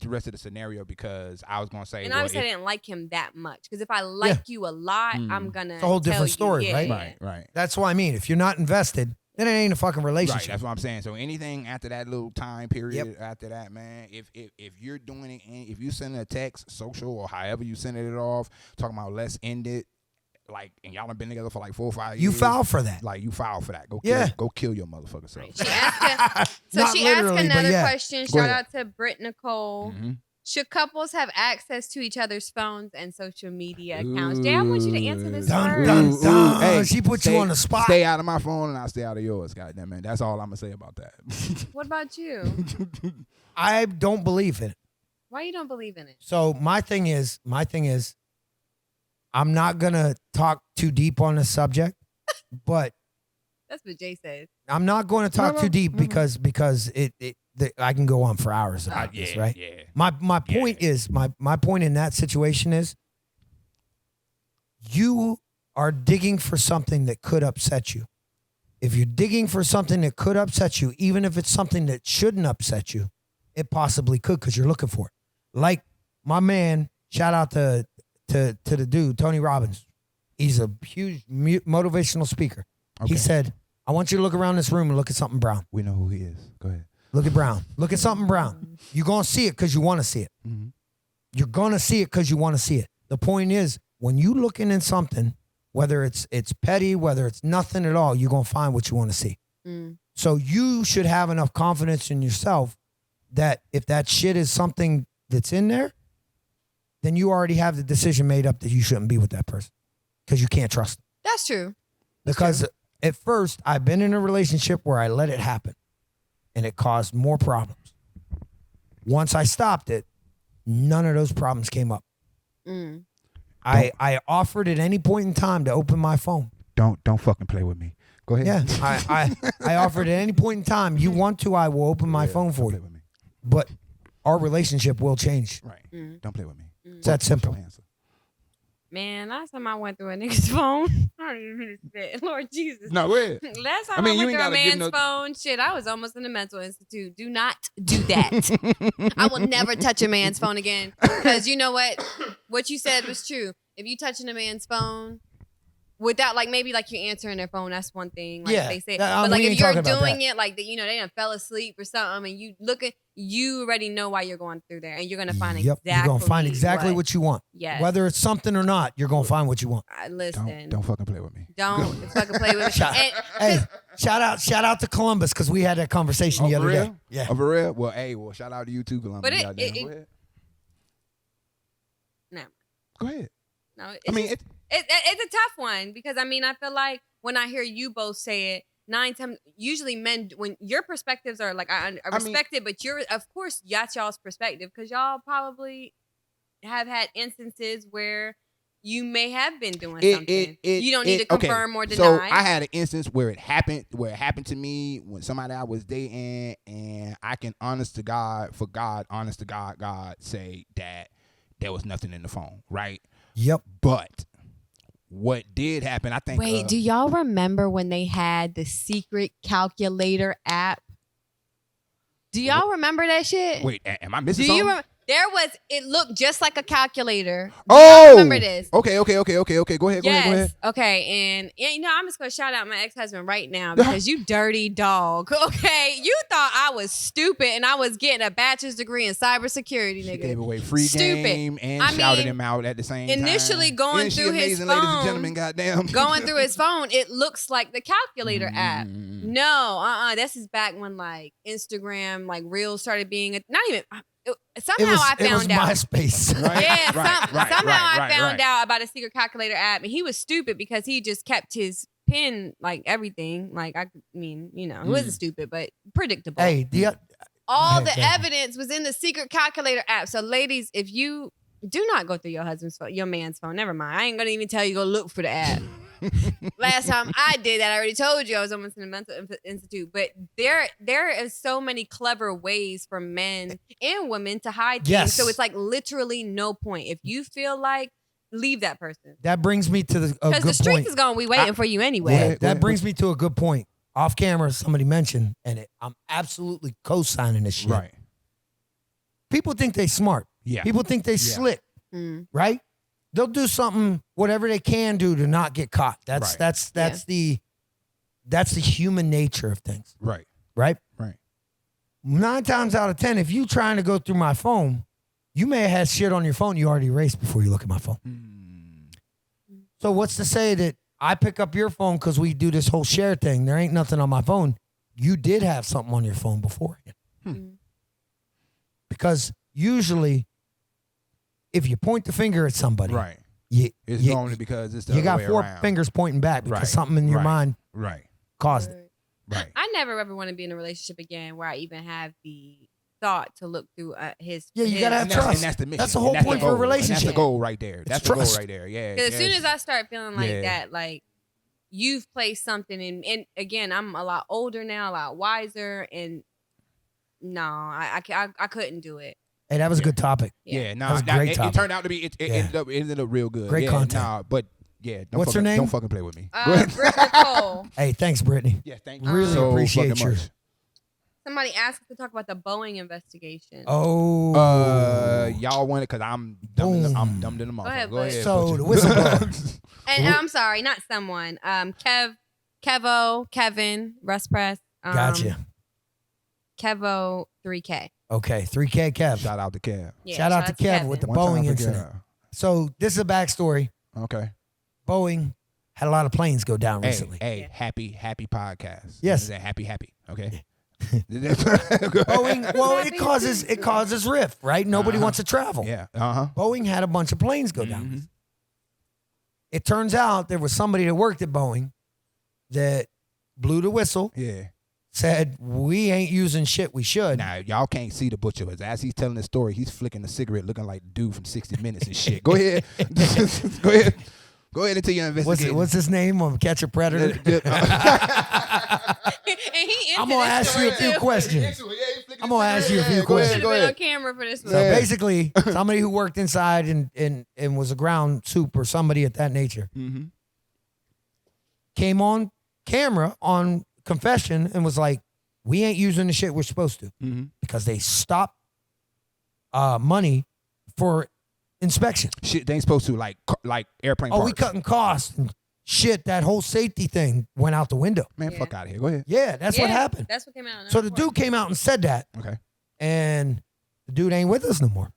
the rest of the scenario because I was gonna say. And well, obviously, I didn't like him that much. Because if I like you a lot, I'm gonna. It's a whole different story, right? Right. That's what I mean. If you're not invested, then it ain't a fucking Right, relationship. that's what I'm saying. So anything after that little time period, after that, man, if you're doing it, if you send a text, social or however you send it off, talking about let's end it, like, and y'all done been together for like 4 or 5 years. You foul for that. Like you foul for that. Go kill your motherfucker self. She asked Not she literally, asked but another yeah. question. Go Shout ahead. out to Britt Nicole. Mm-hmm. Should couples have access to each other's phones and social media accounts? Jay, I want you to answer this Dun, first. dun, dun. Hey, She put you on the spot. Stay out of my phone and I'll stay out of yours. Goddamn, man. That's all I'm gonna say about that. What about you? I don't believe in it. Why you don't believe in it? So my thing is, I'm not gonna talk too deep on the subject, but That's what Jay says. I'm not going to talk too deep because I can go on for hours about this, right? Yeah. My point is my point in that situation is you are digging for something that could upset you. If you're digging for something that could upset you, even if it's something that shouldn't upset you, it possibly could because you're looking for it. Like my man, shout out to the dude, Tony Robbins. He's a huge motivational speaker. Okay. He said, I want you to look around this room and look at something brown. We know who he is. Go ahead. Look at brown. Look at something brown. You're going to see it because you want to see it. Mm-hmm. You're going to see it because you want to see it. The point is, when you looking in something, whether it's petty, whether it's nothing at all, you're going to find what you want to see. So you should have enough confidence in yourself that if that shit is something that's in there, then you already have the decision made up that you shouldn't be with that person because you can't trust them. That's true. Because at first, I've been in a relationship where I let it happen and it caused more problems. Once I stopped it, none of those problems came up. I offered at any point in time to open my phone. Don't fucking play with me. Go ahead. Yeah, I offered at any point in time, you want to, I will open my phone for you. Play with me. But our relationship will change. Right. Don't play with me. It's that simple. What's your answer? Man, last time I went through a nigga's phone, I don't even mean to spit. Lord Jesus. No, go ahead. Last time I mean, I you went ain't through a gotta give man's no- phone, shit, I was almost in a mental institute. Do not do that. I will never touch a man's phone again. Because you know what? What you said was true. If you touching a man's phone, without like maybe like you answering their phone, that's one thing. Like Yeah. they say, But like we if ain't you're talking about doing that. it, like they done fell asleep or something, and you already know why you're going through there, and you're gonna find Yep. exactly. You're gonna find exactly what you want. Yes. Whether it's something or not, you're gonna find what you want. Listen. Don't fucking play with me. Don't fucking play with me. Hey, shout out to Columbus because we had that conversation the other day. Yeah. Oh, for real? Well, shout out to you too, Columbus. But Go ahead. No. Go ahead. No. It's It's a tough one because I feel like when I hear you both say it, 9 times usually men when your perspectives are like I respect it, but you're of course that's y'all's perspective because y'all probably have had instances where you may have been doing something. You don't need to confirm or deny. So I had an instance where it happened to me when somebody I was dating, and I can honest to God say that there was nothing in the phone, right? Yep. But what did happen, I think. Wait, do y'all remember when they had the secret calculator app? Do y'all remember that shit? Wait, am I missing something? It looked just like a calculator. Oh, remember this? Okay. Go ahead. Okay, and I'm just gonna shout out my ex-husband right now because you dirty dog. Okay, you thought I was stupid and I was getting a bachelor's degree in cybersecurity, nigga. She gave away free game and shouted him out at the same time. Initially going through his phone, ladies and gentlemen, goddamn. going through his phone, it looks like the calculator app. No, this is back when like Instagram, like Reels started being not even. Somehow I found out. MySpace. Right? Yeah, somehow I found right. out about a secret calculator app, and he was stupid because he just kept his pin like everything. Like he wasn't stupid, but predictable. Hey, all the evidence was in the secret calculator app. So, ladies, if you do not go through your husband's phone, your man's phone, never mind. I ain't gonna even tell you go look for the app. Last time I did that, I already told you I was almost in a mental institute. But there is so many clever ways for men and women to hide things. Yes. So it's like literally no point. If you feel like, leave that person. That brings me to a good point. Because the streets is gonna be waiting for you anyway. That brings me to a good point. Off camera, somebody mentioned, and I'm absolutely co-signing this shit. Right. People think they smart. Yeah. People think they slick. Right? They'll do something, whatever they can do to not get caught. That's the human nature of things. Right. Right? Right. 9 times out of 10, if you trying to go through my phone, you may have had shit on your phone you already erased before you look at my phone. So what's to say that I pick up your phone because we do this whole share thing? There ain't nothing on my phone. You did have something on your phone before. Because usually, if you point the finger at somebody, Right. it's only because it's the you other got way 4 around. fingers pointing back because Right. something in your Right. mind Right. caused it. Right. I never ever want to be in a relationship again where I even have the thought to look through his. Yeah, you gotta have And that's, trust. and that's the mission. That's the whole And point for a goal. And relationship. that's the goal right there. That's the trust. goal right there. Yeah. Because as soon as I start feeling like Yeah. that, like you've placed something in, and again, I'm a lot older now, a lot wiser, and no, I couldn't do it. Hey, that was a good topic. Yeah, That was a great it topic. turned out to be it ended up real good. Great content. Nah, but yeah, What's her name? Don't fucking play with me. Brittany Cole. Hey, thanks, Brittany. Yeah, thank you. Really so appreciate fucking you. much. Somebody asked us to talk about the Boeing investigation. Oh. Y'all want it because I'm dumb in the motherfucker. ahead, Go bud. ahead. So, Butcher. the whistleblower. And I'm sorry, not someone. Kevin, Russ Press. Gotcha. Kevo 3K. Okay, 3K Kev. Shout out to Kev. Yeah, Shout out to Kev with the One time Boeing for incident. Kev. So this is a backstory. Okay. Boeing had a lot of planes go down recently. Hey, happy podcast. Yes. Happy. Okay. Boeing, well, it causes rift, right? Nobody wants to travel. Yeah. Boeing had a bunch of planes go down. It turns out there was somebody that worked at Boeing that blew the whistle, Yeah. said, we ain't using shit we should. Now, y'all can't see the butcher, but as he's telling the story, he's flicking a cigarette looking like the dude from 60 Minutes and shit. Go ahead. Go ahead into your investigation. What's his name on Catch a Predator? I'm going to ask you a few questions. I'm going to ask you a few questions. Go ahead. On camera for this one. So basically, somebody who worked inside and was a ground soup or somebody at that nature came on camera on confession and was like, we ain't using the shit we're supposed to because they stopped money for inspection. Shit, they ain't supposed to like airplane Oh, parts. we cutting costs. And shit, that whole safety thing went out the window. Man, Yeah. fuck out of here. Go ahead. Yeah, that's what happened. That's what came out. So the dude came out and said that, Okay. and the dude ain't with us no more.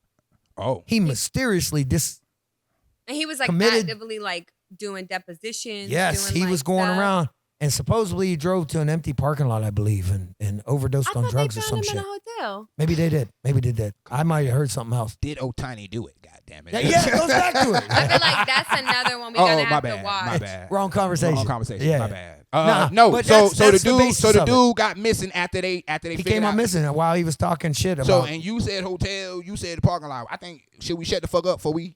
Oh. He mysteriously and he was like committed- actively like doing depositions. Yes, doing, he like, was going stuff. around, and supposedly he drove to an empty parking lot, I believe, and overdosed I on thought drugs they or found some him shit. in a hotel. Maybe they did. Maybe they did. I might have heard something else. Did Otani do it? God damn it. Yeah, it goes back to it. I feel like that's another one we Oh, gotta my have bad. to watch. My bad. Wrong conversation. Wrong conversation. Yeah. My bad. Nah, No. but So that's the basis the of it. dude got missing after they He figured came out out. missing while he was talking shit about. So and you said hotel, you said the parking lot. I think should we shut the fuck up before we?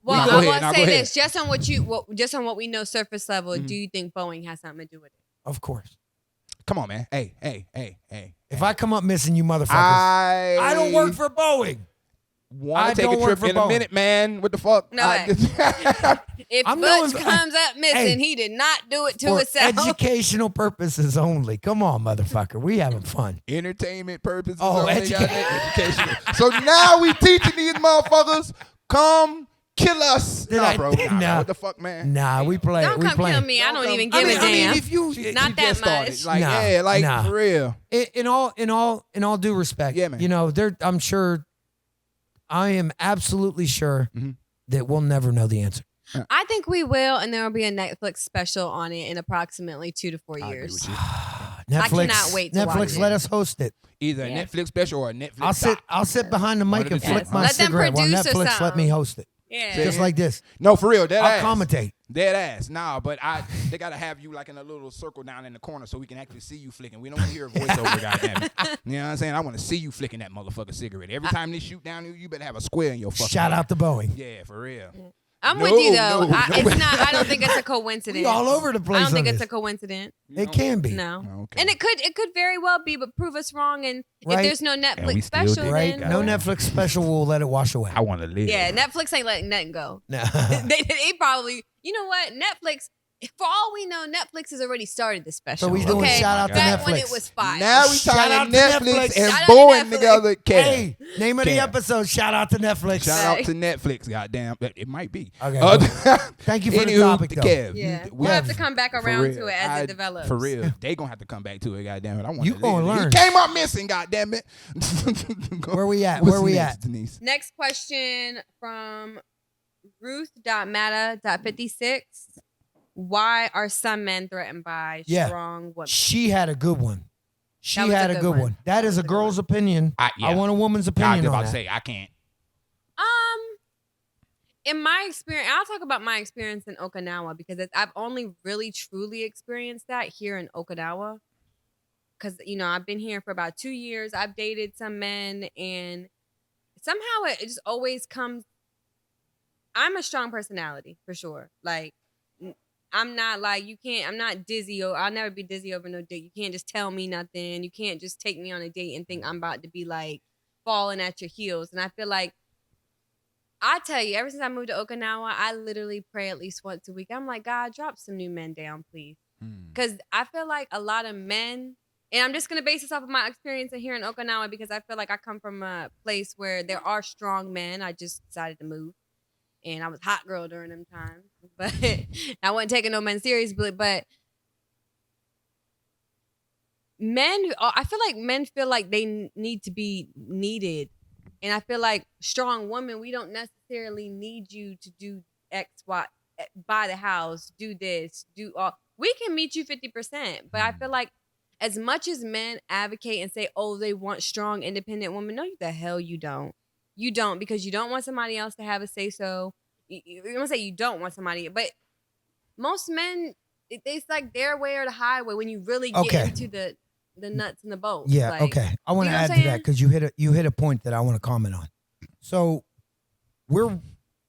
Well, Go I ahead, will now say go ahead. this: just on what we know, surface level. Do you think Boeing has something to do with it? Of course. Come on, man. Hey. If I come up missing, you motherfuckers, I I don't work for Boeing. want I to take don't a work trip for in a Boeing. minute, man. What the fuck? No way. If I'm Butch knowing- comes up missing, Hey, he did not do it to For himself. educational purposes only. Come on, motherfucker. We having fun. Entertainment purposes. Oh, only, educational. So now we teaching these motherfuckers come kill us. Did Nah, I- bro. nah. Nah, what the fuck, man? Nah, we play. Don't we come playing. kill me. I don't even give a I mean, damn. if you, Not You that just started. much. Like, Nah, yeah, like nah. for real. in all due respect, Yeah, man. you know, I'm sure, I am absolutely sure Mhm. that we'll never know the answer. I think we will, and there will be a Netflix special on it in approximately 2 to 4 I agree years. with you. Netflix, cannot wait to Netflix, watch let it. us host it. Either a Yeah. Netflix special or a Netflix. I'll sit behind the mic One of and the flick two. my Let them cigarette while produce or Netflix let me something. host it. Yeah. Just like this. No, for real. Dead I'll ass. commentate. Dead ass. Nah, but they gotta have you like in a little circle down in the corner so we can actually see you flicking. We don't want to hear a voiceover, goddamn it. You know what I'm saying? I want to see you flicking that motherfucker cigarette. Every time they shoot down you better have a square in your fucking Shout hand. out to Boeing. Yeah, for real. I'm No, with you though. no, no. It's not. I don't think it's a coincidence. We all over the place I don't think on it's a this. coincidence. It can be. No. Oh, okay. And it could very well be, but prove us wrong. And Right. if there's no we Netflix still special, do. Right? then No Netflix special will let it wash away. I want to live. yeah, Netflix ain't letting nothing go. No. They probably, you know what? Netflix, for all we know, Netflix has already started the special. So we doing okay? shout out to Back Netflix. when it was fire. Now we Shout out talking to Netflix Netflix. and Shout out to Boeing Netflix. together. Hey, name of the Care. episode. Shout out to Netflix. Shout out to Netflix. Goddamn, it might be. Okay. Thank you for the topic, though. Yeah, we'll have to come back around to it as it develops. For real, they gonna have to come back to it. Goddamn it, I want You gonna learn. He came up missing. Goddamn it. Where we at? What's Where we next, at? Denise? Next question from Ruth.mata.56. Why are some men threatened by Yeah. strong women? She had a good one. She That was had a a good good one. one. That is was a a good girl's opinion. Yeah. I want a woman's I opinion was on about that. to say I can't. In my experience, I'll talk about my experience in Okinawa because I've only really truly experienced that here in Okinawa. Because, you know, I've been here for about 2 years. I've dated some men, and somehow it just always comes. I'm a strong personality for sure. Like, I'm not like, I'm not dizzy, or I'll never be dizzy over no date. You can't just tell me nothing. You can't just take me on a date and think I'm about to be like falling at your heels. And I feel like, I tell you, ever since I moved to Okinawa, I literally pray at least once a week. I'm like, God, drop some new men down, please. Because I feel like a lot of men, and I'm just going to base this off of my experience here in Okinawa because I feel like I come from a place where there are strong men. I just decided to move. And I was hot girl during them times. But I wasn't taking no men seriously. But men, I feel like men feel like they need to be needed. And I feel like strong women, we don't necessarily need you to do X, Y, buy the house, do this, do all. We can meet you 50%. But I feel like as much as men advocate and say, oh, they want strong, independent women, no, the hell you don't. You don't, because you don't want somebody else to have a say-so. You don't say you don't want somebody, but most men, it's like their way or the highway when you really get into the nuts and the bolts. Yeah, like, okay. I want you to know add what to I'm that because you hit a point that I want to comment on. So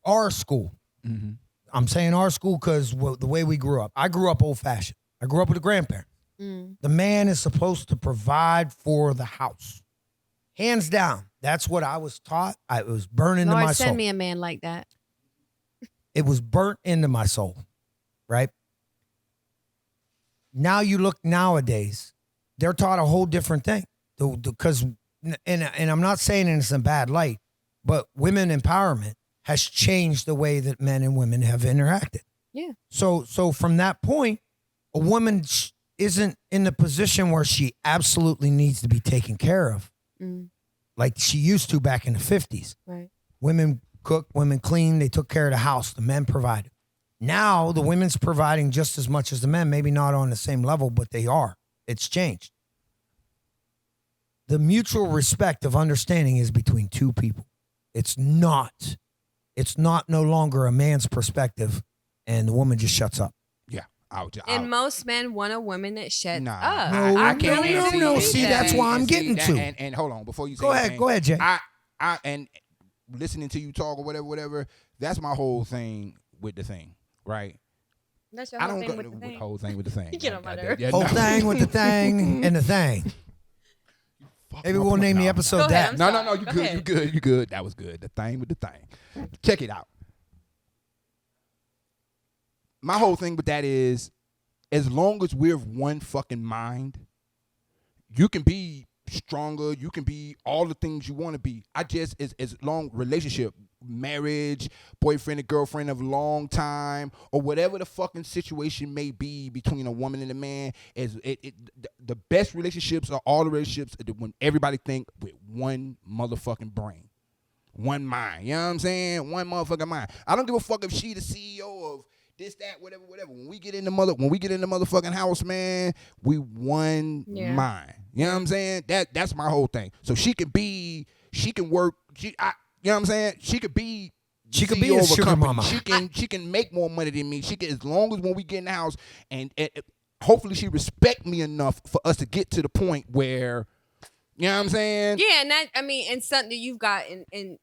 our school. Mm-hmm. I'm saying our school because the way we grew up. I grew up old fashioned. I grew up with a grandparent. The man is supposed to provide for the house. Hands down. That's what I was taught. It was burned into Lord, my send soul. me a man like that. It was burnt into my soul, right? Now you look nowadays, they're taught a whole different thing. Because, and I'm not saying it's in a bad light, but women empowerment has changed the way that men and women have interacted. Yeah. So from that point, a woman isn't in the position where she absolutely needs to be taken care of like she used to back in the 50s. Right. Women cook, women clean, they took care of the house, the men provided. Now the women's providing just as much as the men, maybe not on the same level, but they are. It's changed. The mutual respect of understanding is between two people. It's not no longer a man's perspective and the woman just shuts up. Yeah. And most men want a woman that shuts Nah, up. No, I no, really no, do no. see See, that. that's why I'm getting to. And hold on, before you say Go ahead, Jay. I and listening to you talk or whatever, that's my whole thing with the thing, right? That's your I whole don't thing go with the thing. whole thing with the thing. You get on my nerves. Yeah, Whole no. thing with the thing and the thing. Maybe we'll name the episode Go that. ahead, No, sorry. you Go good, ahead. you good. That was good. The thing with the thing. Check it out. My whole thing with that is, as long as we're of one fucking mind, you can be stronger, you can be all the things you want to be. I just, as long relationship, marriage, boyfriend and girlfriend of a long time, or whatever the fucking situation may be between a woman and a man, is the best relationships are all the relationships when everybody think with one motherfucking brain, one mind. You know what I'm saying? One motherfucking mind. I don't give a fuck if she the CEO of this, that, whatever. When we get in the motherfucking house, man, we one mind. You know what I'm saying? That's my whole thing. So she can work. You know what I'm saying? She could be CEO a of sugar company. mama. She can make more money than me. She can, as long as when we get in the house, and hopefully she respect me enough for us to get to the point where, you know what I'm saying? Yeah, and that, I mean, and something you've got in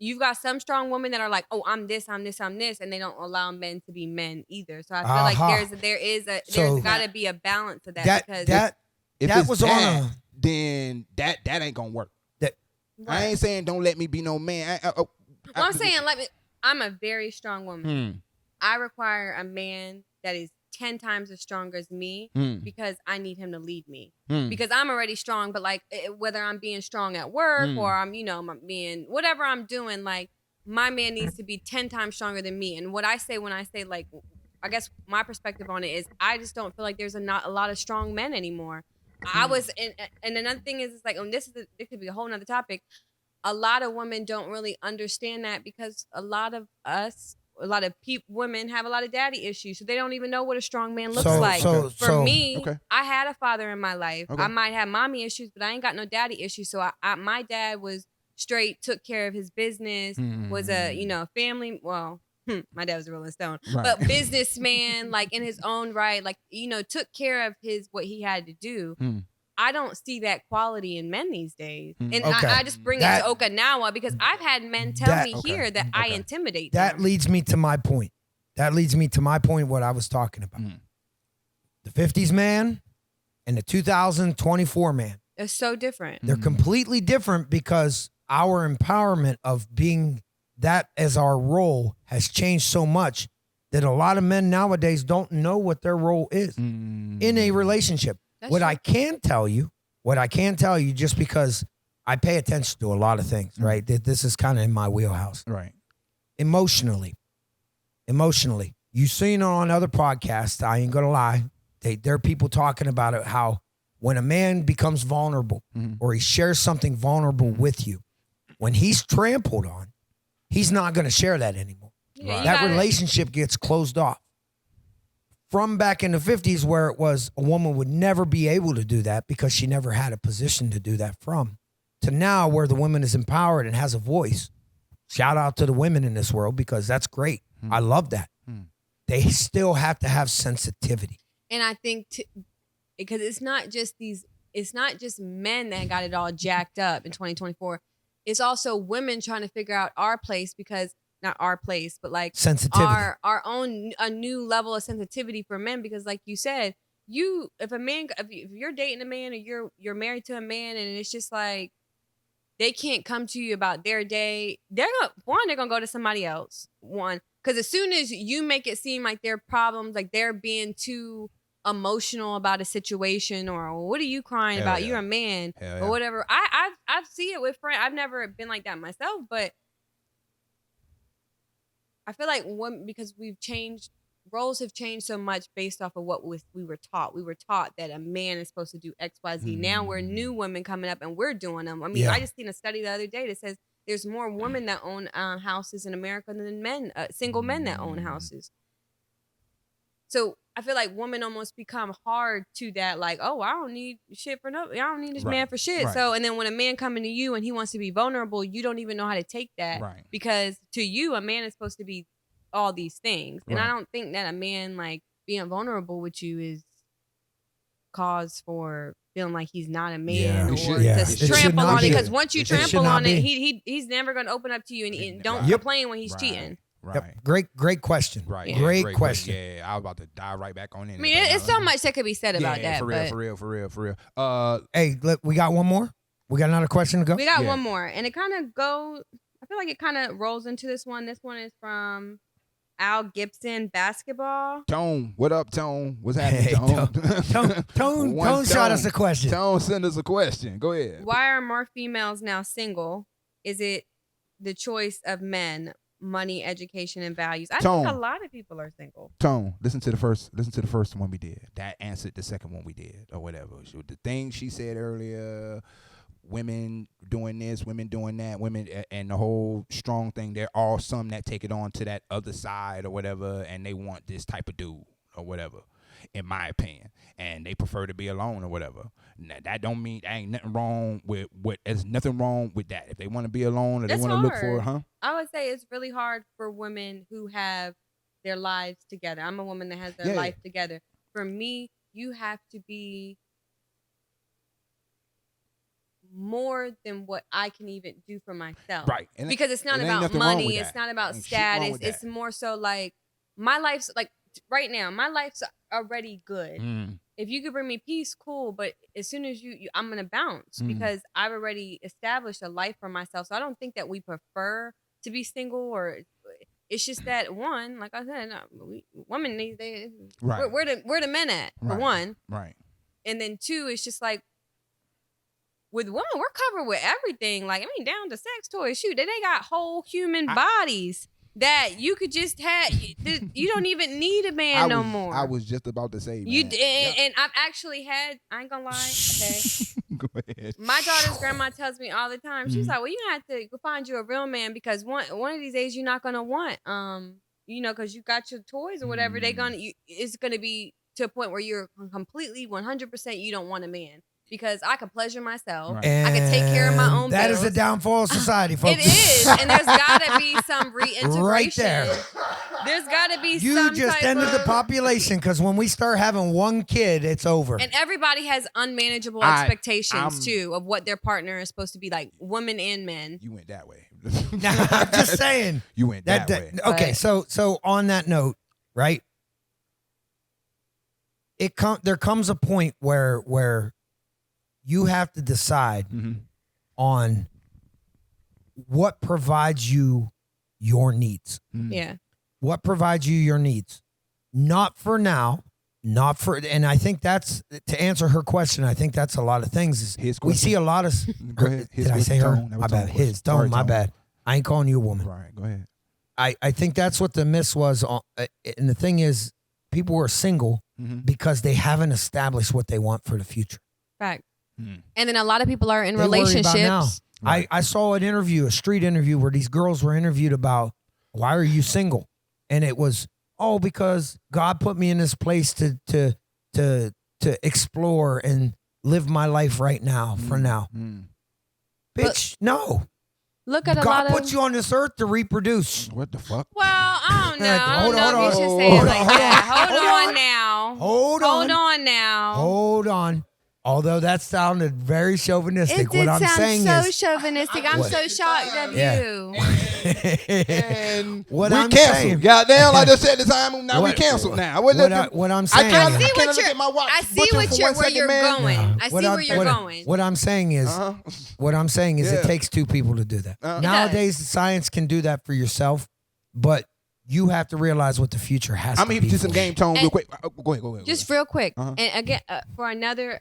you've got some strong women that are like, oh, I'm this, and they don't allow men to be men either. So I feel like there's got to be a balance to that, because if that it's was that, on a, then that ain't gonna work. that I ain't saying don't let me be no man. I'm saying I'm a very strong woman. I require a man that is 10 times as strong as me because I need him to lead me. Because I'm already strong, but like whether I'm being strong at work or I'm being whatever I'm doing, like my man needs to be 10 times stronger than me. And what I say when I say, like, I guess my perspective on it is I just don't feel like there's not a lot of strong men anymore. I was and another thing is, it's like, it could be a whole nother topic. A lot of women don't really understand that, because a lot of women have a lot of daddy issues, so they don't even know what a strong man looks like. For me, I had a father in my life. I might have mommy issues, but I ain't got no daddy issues. So my dad was straight, took care of his business, was a family. Well, my dad was a Rolling Stone, but businessman, like in his own right, like took care of what he had to do. I don't see that quality in men these days. And I just bring it to Okinawa because I've had men tell me here that I intimidate them. That leads me to my point. What I was talking about. The 50s man and the 2024 man. They're so different. They're completely different, because our empowerment of being that as our role has changed so much that a lot of men nowadays don't know what their role is in a relationship. That's What true. I can tell you, just because I pay attention to a lot of things, right? This is kind of in my wheelhouse. Right. Emotionally. You've seen it on other podcasts. I ain't gonna lie. There are people talking about it, how when a man becomes vulnerable or he shares something vulnerable with you, when he's trampled on, he's not gonna share that anymore. Yeah, That relationship gets closed off. From back in the 50s, where it was a woman would never be able to do that because she never had a position to do that from, to now where the woman is empowered and has a voice. Shout out to the women in this world, because that's great. I love that. They still have to have sensitivity. And I think because it's not just men that got it all jacked up in 2024. It's also women trying to figure out our place, because not our place, but like Sensitivity. our own, a new level of sensitivity for men. Because like you said, if you're dating a man or you're married to a man, and it's just like they can't come to you about their day, they're gonna go to somebody else. Because as soon as you make it seem like their problems, like they're being too emotional about a situation, or what are you crying about? You're a man or whatever. I see it with friends. I've never been like that myself, but I feel like because we've changed roles have changed so much based off of what we were taught. We were taught that a man is supposed to do X, Y, Z. Now we're new women coming up and we're doing them. I mean, I just seen a study the other day that says there's more women that own houses in America than men, single men that own houses. So I feel like women almost become hard to that, like, oh, I don't need shit for no, I don't need this man for shit. Right. So, and then when a man coming to you and he wants to be vulnerable, you don't even know how to take that, because to you, a man is supposed to be all these things, and I don't think that a man like being vulnerable with you is cause for feeling like he's not a man or to trample on it. Because once you trample on it, he's never going to open up to you and don't complain when he's cheating. Right. Yep. Great question. Right. Yeah. Great question. Yeah, I was about to dive right back on in. I mean, it's so much that could be said about that. For real. Hey, look, we got one more. We got another question to go. We got one more, and it kind of goes. I feel like it kind of rolls into this one. This one is from Al Gibson Basketball. Tone, what up, Tone? What's happening, Tone? Tone shot us a question. Tone send us a question. Go ahead. Why are more females now single? Is it the choice of men? Money, education, and values. I think a lot of people are single. Tone, listen to the first one we did. That answered the second one we did, or whatever. The thing she said earlier, women doing this, women doing that, women, and the whole strong thing. There are some that take it on to that other side or whatever, and they want this type of dude or whatever, in my opinion, and they prefer to be alone or whatever. Now, that don't mean there ain't nothing wrong with there's nothing wrong with that. If they want to be alone or they want to look for, I would say it's really hard for women who have their lives together. I'm a woman that has their life together. For me, you have to be more than what I can even do for myself. Right. Because it's not about money. It's not about status. It's more so like my life's like right now, my life's already good. If you could bring me peace, cool. But as soon as I'm going to bounce because I've already established a life for myself. So I don't think that we prefer to be single, or it's just that one, like I said, women, we're the men at, for one. Right. And then two, it's just like, with women, we're covered with everything. Like, I mean, down to sex toys. Shoot, they got whole human bodies that you could just have. You don't even need a man no more. I was just about to say, man. And I've actually had, I ain't gonna lie, okay? Go ahead. My daughter's grandma tells me all the time, she's like, well, you have to go find you a real man, because one of these days you're not gonna want, because you got your toys or whatever, it's gonna be to a point where you're completely 100% you don't want a man. Because I can pleasure myself. Right. I can take care of my own That bills. is the downfall of society, folks. It is. And there's got to be some reintegration. Right there. There's got to be you some just ended the population, because when we start having one kid, it's over. And everybody has unmanageable expectations, too, of what their partner is supposed to be like, women and men. You went that way. Nah, I'm just saying. You went that way. Okay, so on that note, right? There comes a point where you have to decide on what provides you your needs. Yeah. What provides you your needs? Not for now, and I think that's, to answer her question, I think that's a lot of things. We see a lot of, go ahead. Did I say her? My bad. His tone, my bad. I ain't calling you a woman. Right, go ahead. I think that's what the miss was. And the thing is, people are single because they haven't established what they want for the future. Fact. And then a lot of people are in relationships. Right. I saw a street interview where these girls were interviewed about, why are you single? And it was, because God put me in this place to explore and live my life right now for now. Bitch, no. Look at God put you on this earth to reproduce. What the fuck? Well, I don't know. I don't know if you should say it like that. Hold on now. Hold on now. Hold on. Although that sounded very chauvinistic. It did what I'm saying sound is, so chauvinistic. I'm so shocked of you. And what we I'm canceled. saying, goddamn, I just said the time. Now we canceled. Now what I'm saying, I see where you're going. I see where you're going. What I'm saying is, it takes two people to do that. Nowadays, science can do that for yourself, but you have to realize what the future has to be. I'm here to some game tone real quick. Go ahead. Just real quick. And again, for another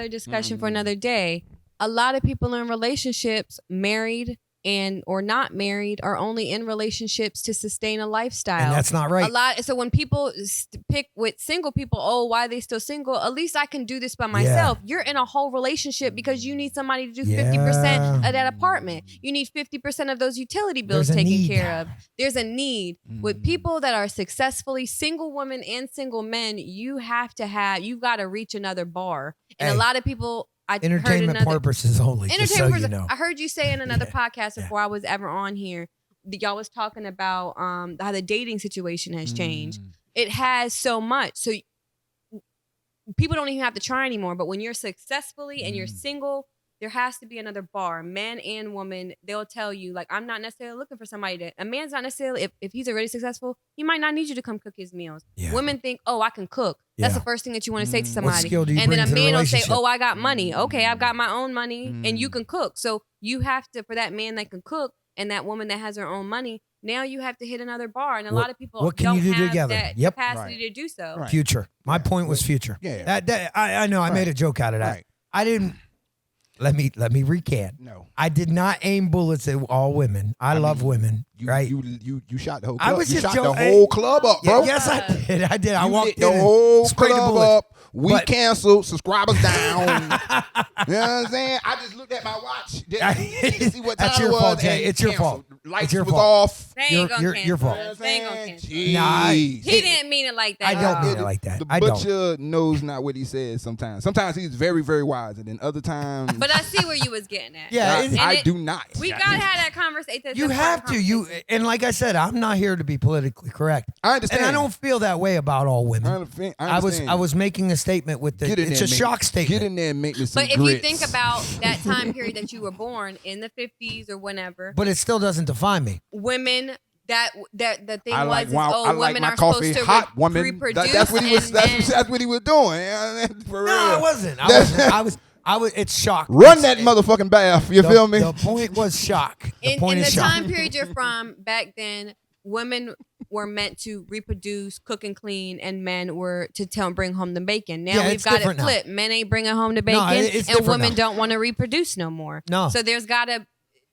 discussion for another day, a lot of people in relationships, married, and or not married are only in relationships to sustain a lifestyle. And that's not right. A lot. So when people pick with single people, oh, why are they still single? At least I can do this by myself. You're in a whole relationship because you need somebody to do 50% of that apartment. You need 50% of those utility bills taken care of. There's a need. With people that are successfully single women and single men, you've got to reach another bar. And a lot of people. Entertainment purposes only. Just so you know. I heard you say in another podcast before I was ever on here, y'all was talking about how the dating situation has changed. It has so much. So people don't even have to try anymore. But when you're successfully and you're single, there has to be another bar. Man and woman, they'll tell you, like, I'm not necessarily looking for somebody a man's not necessarily, if he's already successful, he might not need you to come cook his meals. Yeah. Women think, oh, I can cook. That's the first thing that you want to say to somebody. What skill do you and bring then a to the man will say, relationship? oh, I got money. Okay, I've got my own money and you can cook. So you have to, for that man that can cook and that woman that has her own money, now you have to hit another bar. And a lot of people don't have that capacity to do so. Right. Future. My point was future. Yeah. I know I made a joke out of that. Right. I didn't. Let me recant. No, I did not aim bullets at all women. I love women. Right? You shot the whole club. I was you just shot the whole club up, bro. Yes, I did. I did. I walked the in whole and sprayed the club bullets. up. We canceled. Subscribers down. You know what I'm saying? I just looked at my watch to see what time That's your it was. fault, Jay. And It's your canceled. fault. Lights It's your was fault. off. They ain't gonna Your cancel fault. us. They ain't gonna cancel. Nah, He didn't mean it like that. I don't mean it like that. The I don't. butcher knows not what he says sometimes. Sometimes he's very, very wise, and then other times. But I see where you was getting at. Yeah, I do not. We gotta have that conversation. You have to. And like I said, I'm not here to be politically correct. I understand. And I don't feel that way about all women. I understand. I was making a statement with it's a shock statement. Get in there and make me some But if grits. you think about that time period that you were born in the 50s or whenever, But it still doesn't define me. women that the thing I like, was wow, I like women my are coffee supposed to hot, woman. reproduce. That's what he was. and men- That's what he was doing. For real. No, I wasn't. I was. It's shock. Run that motherfucking bath. You feel me? The point was shock. The in point the is shock. time period you're from, back then, women were meant to reproduce, cook and clean, and men were to bring home the bacon. Now we've got it flipped. Men ain't bringing home the bacon, and women don't want to reproduce no more. No. So there's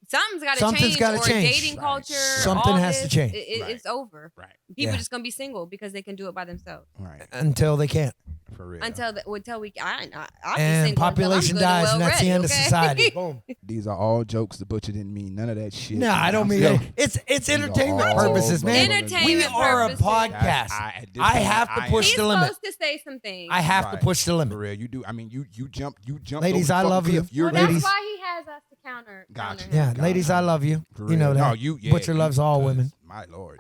something's got to change. Dating culture, something has to change. It's over. Right. People just gonna be single because they can do it by themselves. Right. Until they can't. For real. Until we, I'll be And single population until I'm dies, good and that's the end of okay? society. Boom. These are all jokes. The butcher didn't mean none of that shit. No, I don't mean it. It's entertainment purposes, man. Entertainment We are a purposes. podcast. I have to push He's the limit. supposed to say some things. I have to push the For limit. real, you do. I mean, you jump. Ladies, over I the love fucking you. cliff. You're Well, ladies. that's why he has us to counter. Gotcha. counter Yeah, him. ladies, I love you. For You know real. that. No, Butcher loves all women. My lord.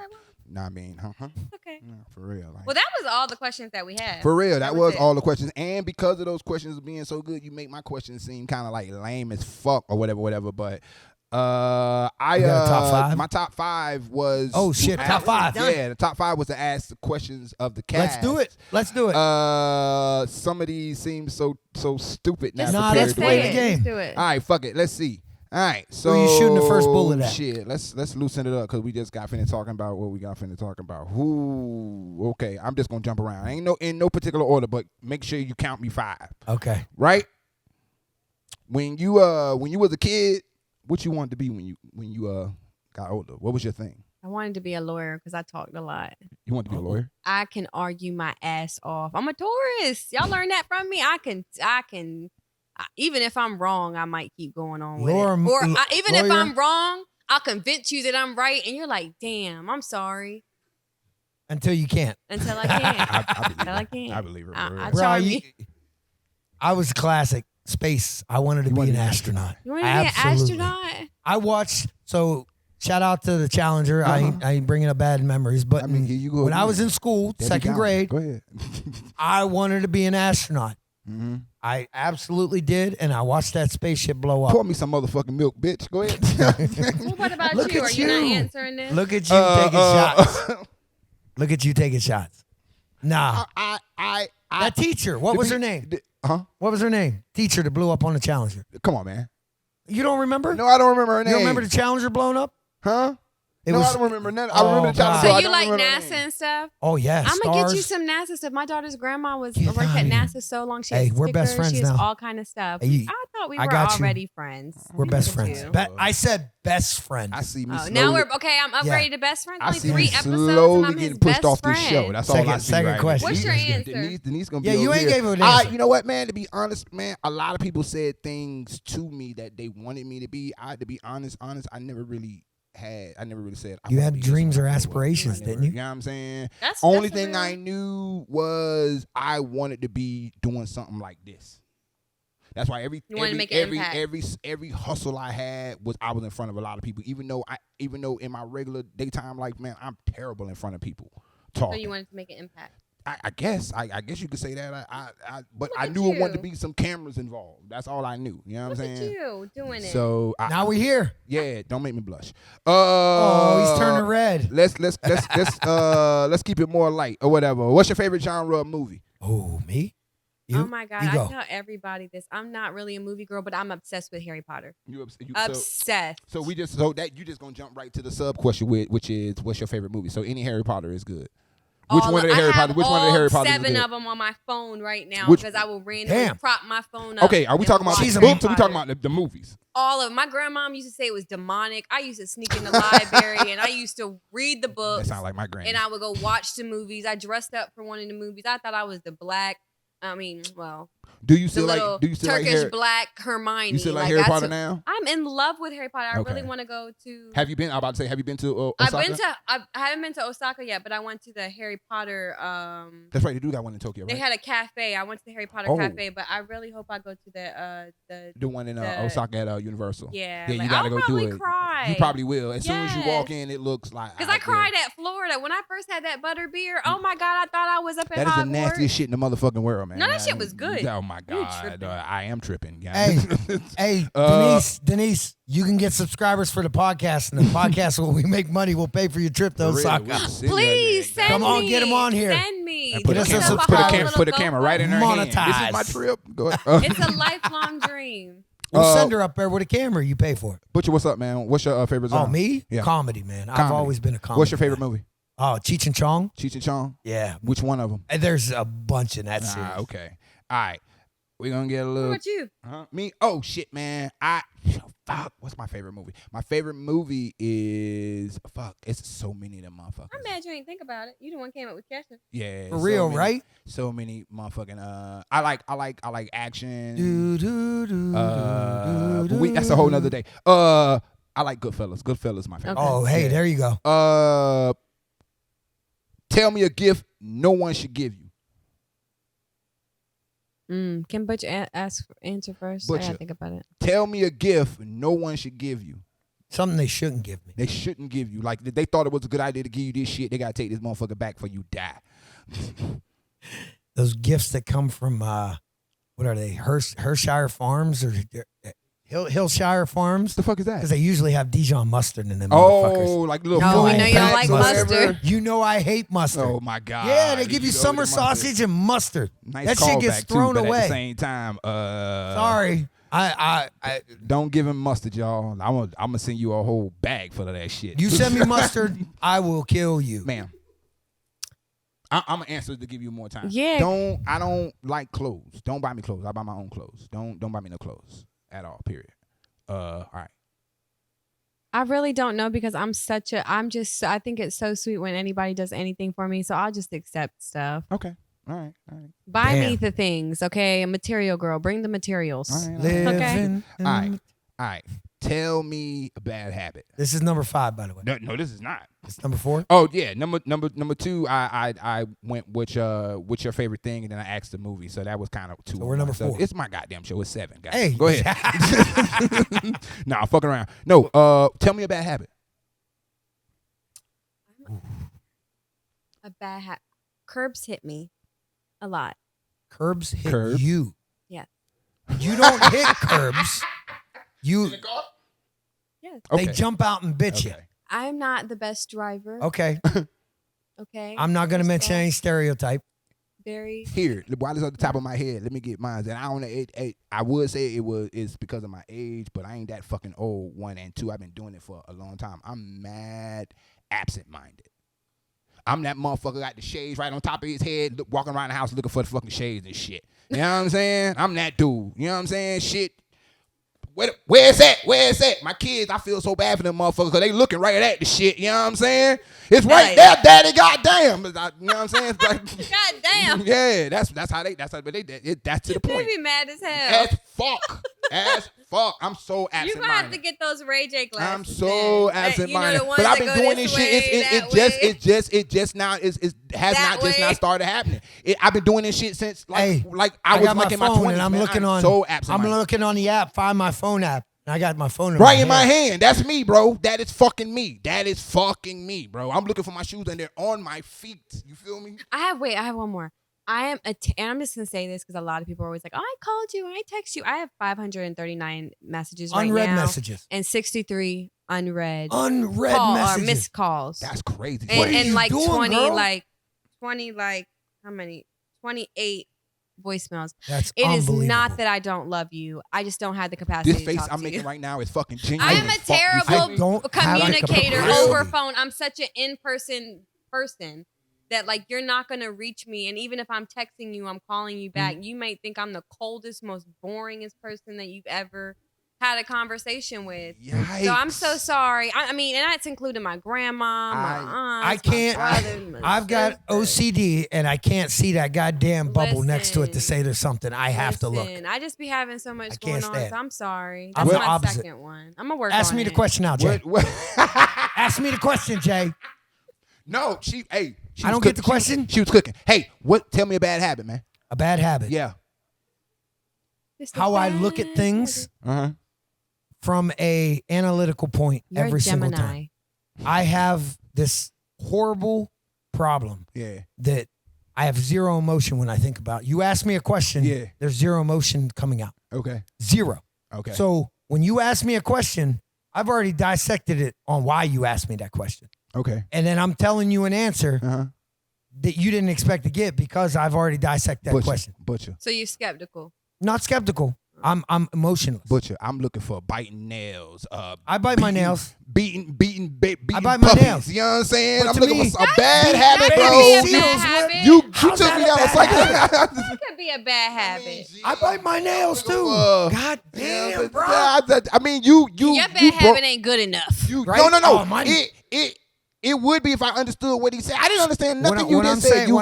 No, I mean, Okay. No, for real. Like, Well, that was all the questions that we had. for real, that was it. all the questions. And because of those questions being so good, you make my questions seem kind of like lame as fuck or whatever. But I got a top five? my top five was top five. Yeah, the top five was to ask the questions of the cast. Let's do it. Some of these seem so stupid now. Nah, compared that's to the way what- the game. Let's do it. All right, fuck it. Let's see. All right, so Who you shooting the first bullet at? Shit, let's loosen it up because we just got finished talking about what we got finished talking about. Who? Okay, I'm just gonna jump around. Ain't in no particular order, but make sure you count me 5. Okay. Right? When you was a kid, what you wanted to be when you got older? What was your thing? I wanted to be a lawyer because I talked a lot. You wanted to be a lawyer? I can argue my ass off. I'm a Taurus. Y'all learned that from me. I can. Even if I'm wrong, I might keep going on with it. Or even if I'm wrong, I'll convince you that I'm right, and you're like, "Damn, I'm sorry." Until you can't. Until I can't. Until I can't. I believe it. I Bro, charm you. I was classic. Space. I wanted to be an astronaut. You want to be an astronaut? I watched. So shout out to the Challenger. I ain't bringing up bad memories, but I mean, here you go. when I was in school, second grade, Go ahead. I wanted to be an astronaut. Mm-hmm. I absolutely did, and I watched that spaceship blow up. Pour me some motherfucking milk, bitch. Go ahead. Well, what about Look you? at Are you not you. answering this? Look at you taking shots. Look at you taking shots. Nah. That teacher, what was her name? What was her name? Teacher that blew up on the Challenger. Come on, man. You don't remember? No, I don't remember her name. You don't remember the Challenger blowing up? Huh? It No, was. I don't remember none. I remember the God. chapter. So but I you don't like remember the NASA name. and stuff? Oh yeah, I'm gonna get you stars. some NASA stuff. My daughter's grandma was Get worked outta at here. NASA so long. She Hey, has we're best stickers, friends she has now. all kind of stuff. Hey, I thought we I were got you. already friends. We're best Look at friends. you. I said best friend. I see me Oh, slowly. now we're okay. I'm upgraded to best friends. I Only see 3 me episodes, and slowly I'm his getting pushed best off friend. this show. That's all I see Second right question. What's your here. answer? Denise gonna be Yeah, you over ain't here. gave her an answer. You know what, man? To be honest, man, a lot of people said things to me that they wanted me to be. To be honest, I never really said. I You wanna had be this dreams when or I grow up. aspirations, I never- didn't you? You know what I'm saying? That's Only a thing real- I knew was I wanted to be doing something like this. That's why You wanted to make an impact. every hustle I had I was in front of a lot of people. Even though in my regular daytime life, man, I'm terrible in front of people So talking. you wanted to make an impact. I guess you could say that. But Look I at knew it wanted to you. be some cameras involved. That's all I knew. You know what Look I'm at saying? you doing it. So Now we're here. yeah, don't make me blush. Oh, he's turning red. Let's keep it more light or whatever. What's your favorite genre of movie? Oh, me? You? Oh my God, You I go. tell everybody this. I'm not really a movie girl, but I'm obsessed with Harry Potter. So Obsessed. you just gonna jump right to the sub question, which is what's your favorite movie? So any Harry Potter is good. Which one of the Harry Potter? Which one of the Harry Potter? 7 is of them on my phone right now Which- because I will randomly Damn. prop my phone up. Okay, are we and talking about watch She's a Harry books or we Potter. talking about the movies? All of my grandmom used to say it was demonic. I used to sneak in the library and I used to read the That books sounds like my granny. and I would go watch the movies. I dressed up for one of the movies. I thought I was the Do you the still little like? Do you still Turkish like Harry? black Hermione. You still like Like, Harry that's Potter who- now? I'm in love with Harry Potter. I Okay. really want to go to. Have you been? I'm about to say, have you been to I've Osaka? been to. I haven't been to Osaka yet, but I went to the Harry Potter. That's right. They do got one in Tokyo, right? They had a cafe. I went to the Harry Potter Oh. cafe, but I really hope I go to the one in the- Osaka at Universal. yeah. Yeah, like, you gotta I'll go do probably it. Cry. You probably will. As soon as you walk Yes. in, it looks like. Because I cried at Florida when I first had that butter beer. Oh my God, I thought I was up at That is the Hogwarts. nastiest shit in the motherfucking world, man. No, that shit was good. Oh my You God, tripping. I am tripping. guys. Hey, Uh, Denise, you can get subscribers for the podcast, and the podcast, when we make money, we'll pay for your trip to For real, Osaka. we'll send Please you send Come on, me. get 'em on here. Send me. And put, Get us the a camera, subscriber. put the camera right in her hand. This is my Monetize. trip. Go ahead. It's a lifelong dream. We'll send her up there with a camera. You pay for it. Butcher, what's up, man? What's your favorite genre? Oh, me? Yeah. Comedy, man. I've Comedy. always been a comedy. What's your favorite guy. movie? Oh, Cheech and Chong? Cheech and Chong? Yeah. Which one of them? And there's a bunch in that series. Okay. All right. We're going to get a What little. about you? Me? Oh, shit, man. Fuck. What's my favorite movie? My favorite movie is. Fuck. It's so many of them motherfuckers. I'm mad you ain't think about it. You the one came up with Kesha. Yeah. For real, many, right? So many motherfucking. I like action. That's a whole nother day. I like Goodfellas. Goodfellas my favorite. Okay. Oh, hey, Yeah. there you go. Tell me a gift no one should give you. Can Butch answer first? I Butcher. gotta think about it. Tell me a gift no one should give you. Something they shouldn't give me. They shouldn't give you. Like, they thought it was a good idea to give you this shit. They got to take this motherfucker back before you die. Those gifts that come from, what are they, Hershire Farms or Hillshire Farms? The fuck is that? Because they usually have Dijon mustard in them Oh, motherfuckers. like little No, we foam know you don't packs like or whatever. mustard. You know I hate mustard. Oh my god. Yeah, they give you know summer the mustard. sausage and mustard. Nice that shit gets callback, too, thrown but away. At the same time, Sorry. I don't give him mustard, y'all. I'm gonna send you a whole bag full of that shit. you send me mustard, I will kill you. ma'am. I'm gonna answer to give you more time. Yeah. I don't like clothes. Don't buy me clothes. I buy my own clothes. Don't buy me no clothes at all. Period. All right. I really don't know because I think it's so sweet when anybody does anything for me. So I'll just accept stuff. Okay. All right. Buy me Damn. the things, okay? A material girl. Bring the materials. All right. Living All right. All right. Tell me a bad habit. This is number 5, by the way. No, this is not. It's number 4. Oh yeah, number 2. I went what's your favorite thing, and then I asked the movie. So that was kind of 2. So we're number 4. It's my goddamn show. It's 7, guys. Hey. Go ahead. Nah, I'm fucking around. No, tell me a bad habit. A bad hat. Curbs hit me a lot. Curbs hit Curb? you. Yeah. You don't hit curbs. You Yes. Okay. They jump out and bit you. Okay. I'm not the best driver. Okay. Okay. I'm not going to mention any stereotype. very. Here, while it's on the top of my head, let me get mine. And I don't. I would say it's because of my age, but I ain't that fucking old. 1 and 2, I've been doing it for a long time. I'm mad absent-minded. I'm that motherfucker got the shades right on top of his head, walking around the house looking for the fucking shades and shit. You know what I'm saying? I'm that dude. You know what I'm saying? Shit. Where's that? Where's that? My kids, I feel so bad for them motherfuckers because they looking right at the shit. You know what I'm saying? It's right there, daddy. Goddamn. You know what I'm saying? It's like, goddamn. Yeah, that's how they. That's to the point. They be mad as hell. As fuck. I'm so absent-minded. You gonna have to get those Ray J glasses. I'm so absent-minded. But I've been doing this shit. It just now started happening. I've been doing this shit since I was like in my 20s. And I'm looking on. So absent-minded. I'm looking on the app. Find my phone app. And I got my phone right in my hand. That's me, bro. That is fucking me. That is fucking me, bro. I'm looking for my shoes and they're on my feet. You feel me? I have one more. And I'm just gonna say this because a lot of people are always like, "Oh, I called you, I text you." I have 539 messages right now, unread messages, and 63 unread messages, or missed calls. That's crazy. And like doing, 20, girl? like 20, like how many? 28 voicemails. That's It is unbelievable. not that I don't love you. I just don't have the capacity. This face to talk I'm to making you. right now is fucking genuine. I'm a terrible communicator capacity. over phone. I'm such an in-person person that like you're not gonna reach me, and even if I'm texting you, I'm calling you back. You might think I'm the coldest, most boringest person that you've ever had a conversation with. Yikes. So I'm so sorry. I mean, and that's including my grandma, my aunts, I can't. my brother, my I've got sister. OCD, and I can't see that goddamn bubble next to it to say there's something. I have to look. I just be having so much going on. stand. So I'm sorry. I'm That's the my opposite. second one. I'm gonna work Ask on me it. the question now, Jay. Ask me the question, Jay. No, she I don't get the question? She was cooking. Hey, tell me a bad habit, man. A bad habit. Yeah. How I look at things from a analytical point You're every a single Gemini. time. I have this horrible problem that I have zero emotion when I think about. You ask me a question, there's zero emotion coming out. Okay. Zero. Okay. So when you ask me a question, I've already dissected it on why you asked me that question. Okay. And then I'm telling you an answer that you didn't expect to get because I've already dissected that question. Butcher. So you're skeptical. Not skeptical. I'm emotionless. Butcher. I'm looking for biting nails. I bite my nails. Beating I bite my puppies. nails. You know what I'm saying? But I'm to looking me, for a bad habit, that bro. could be a bad habit. You How's took that me a down a bad psycho. That could be a bad habit. I bite my nails too. God damn, bro. I mean, you. Your bad habit ain't good enough. Right? No. Oh, It would be if I understood what he said. I didn't understand nothing What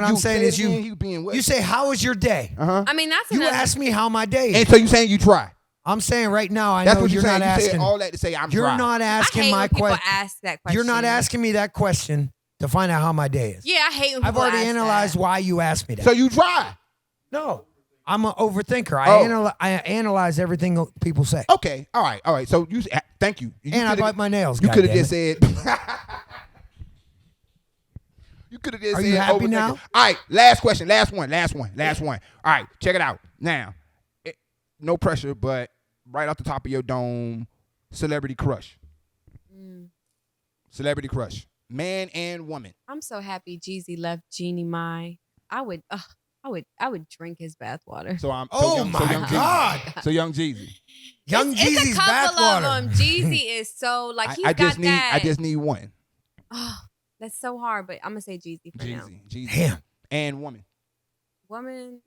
I'm saying is being you say, how was your day? I mean, that's You another. ask me how my day is. And so you saying you try. I'm saying right now, I That's know what you're saying. not You asking. said all that to say I'm You're dry. not I asking hate my when people question. ask that question. You're not asking me that question to find out how my day is. Yeah, I hate when I've people already ask analyzed that. why you asked me that. So you try. No, I'm an overthinker. Oh. I analyze everything people say. Okay. All right. So you thank you. And I bite my nails. You could have goddammit. just said. You could have just Are said. you happy overthinking. now? All right. Last question. Last one. All right. Check it out. Now, no pressure, but right off the top of your dome, celebrity crush. Celebrity crush. Man and woman. I'm so happy Jeezy left Jeannie Mai. I would drink his bathwater. So I'm. Oh young, my so young God. Jeezy. So young Jeezy. Young it's Jeezy's a couple bathwater. of them. Jeezy is so like he's I got just need. that. I just need one. Oh, that's so hard, but I'm gonna say Jeezy for now. Jeezy. Damn. And woman. Woman,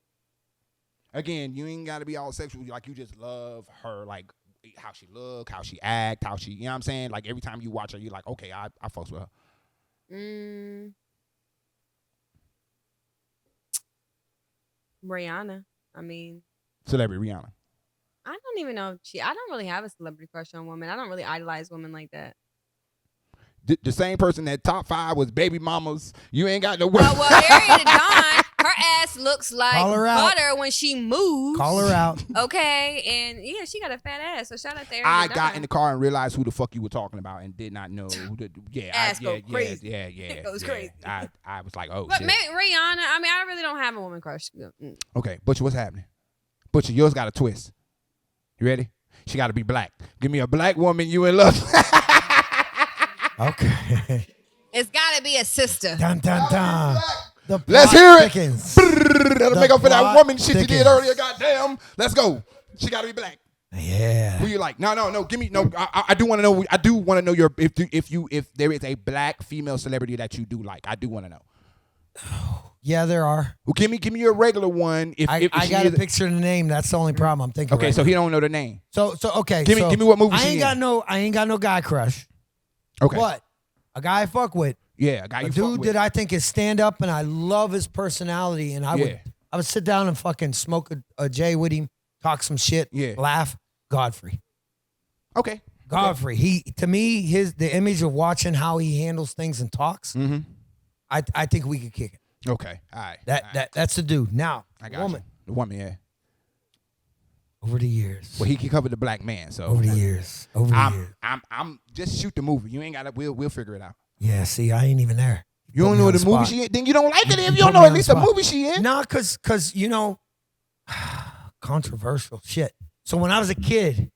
Again, you ain't got to be all sexual. Like, you just love her, like, how she look, how she act, how she, you know what I'm saying? Like, every time you watch her, you're like, okay, I fucks with her. Rihanna. I mean, Celebrity Rihanna. I don't even know if I don't really have a celebrity crush on women. I don't really idolize women like that. The same person that top 5 was baby mamas. You ain't got no way. Well, Ariana Dawn, her ass looks like Call her out. butter when she moves. Call her out. Okay, and yeah, she got a fat ass. So shout out to Ariana I Dawn. got in the car and realized who the fuck you were talking about and did not know. Who the, Ass go crazy. Yeah. It goes crazy. I was like, oh, But shit. maybe Rihanna. I mean, I really don't have a woman crush. Okay, Butcher, what's happening? Butcher, yours got a twist. You ready? She got to be black. Give me a black woman you in love. Okay. It's got to be a sister. Dun, dun, dun. The Let's plot hear it. thickens. That'll The make up for that plot woman shit you did thickens. earlier. Goddamn. Let's go. She got to be black. Yeah. Who you like? No. Give me no. I do want to know. I do want to know your if there is a black female celebrity that you do like. I do want to know. Yeah, there are. Well, give me your regular one. I got to picture the name. That's the only problem I'm thinking. Okay, right so now. he don't know the name. So okay. Give me what movie I she ain't in. got no guy crush. Okay. But a guy I fuck with. Yeah, a guy you A fuck dude with. that I think is stand up and I love his personality and I would sit down and fucking smoke a J with him, talk some shit, laugh. Godfrey. Okay. Godfrey. He to me the image of watching how he handles things and talks. Mm-hmm. I think we could kick it. Okay. All right. That's the dude. Now, I got woman. you. The woman, yeah. Over the years. Well, he covered the black man, so Over the years. I'm just shoot the movie. You ain't gotta. We'll figure it out. Yeah. See, I ain't even there. You don't know the movie she in? Then you don't like it if you don't put know me at on least the the spot. movie she in. Nah, cause you know, controversial shit. So when I was a kid,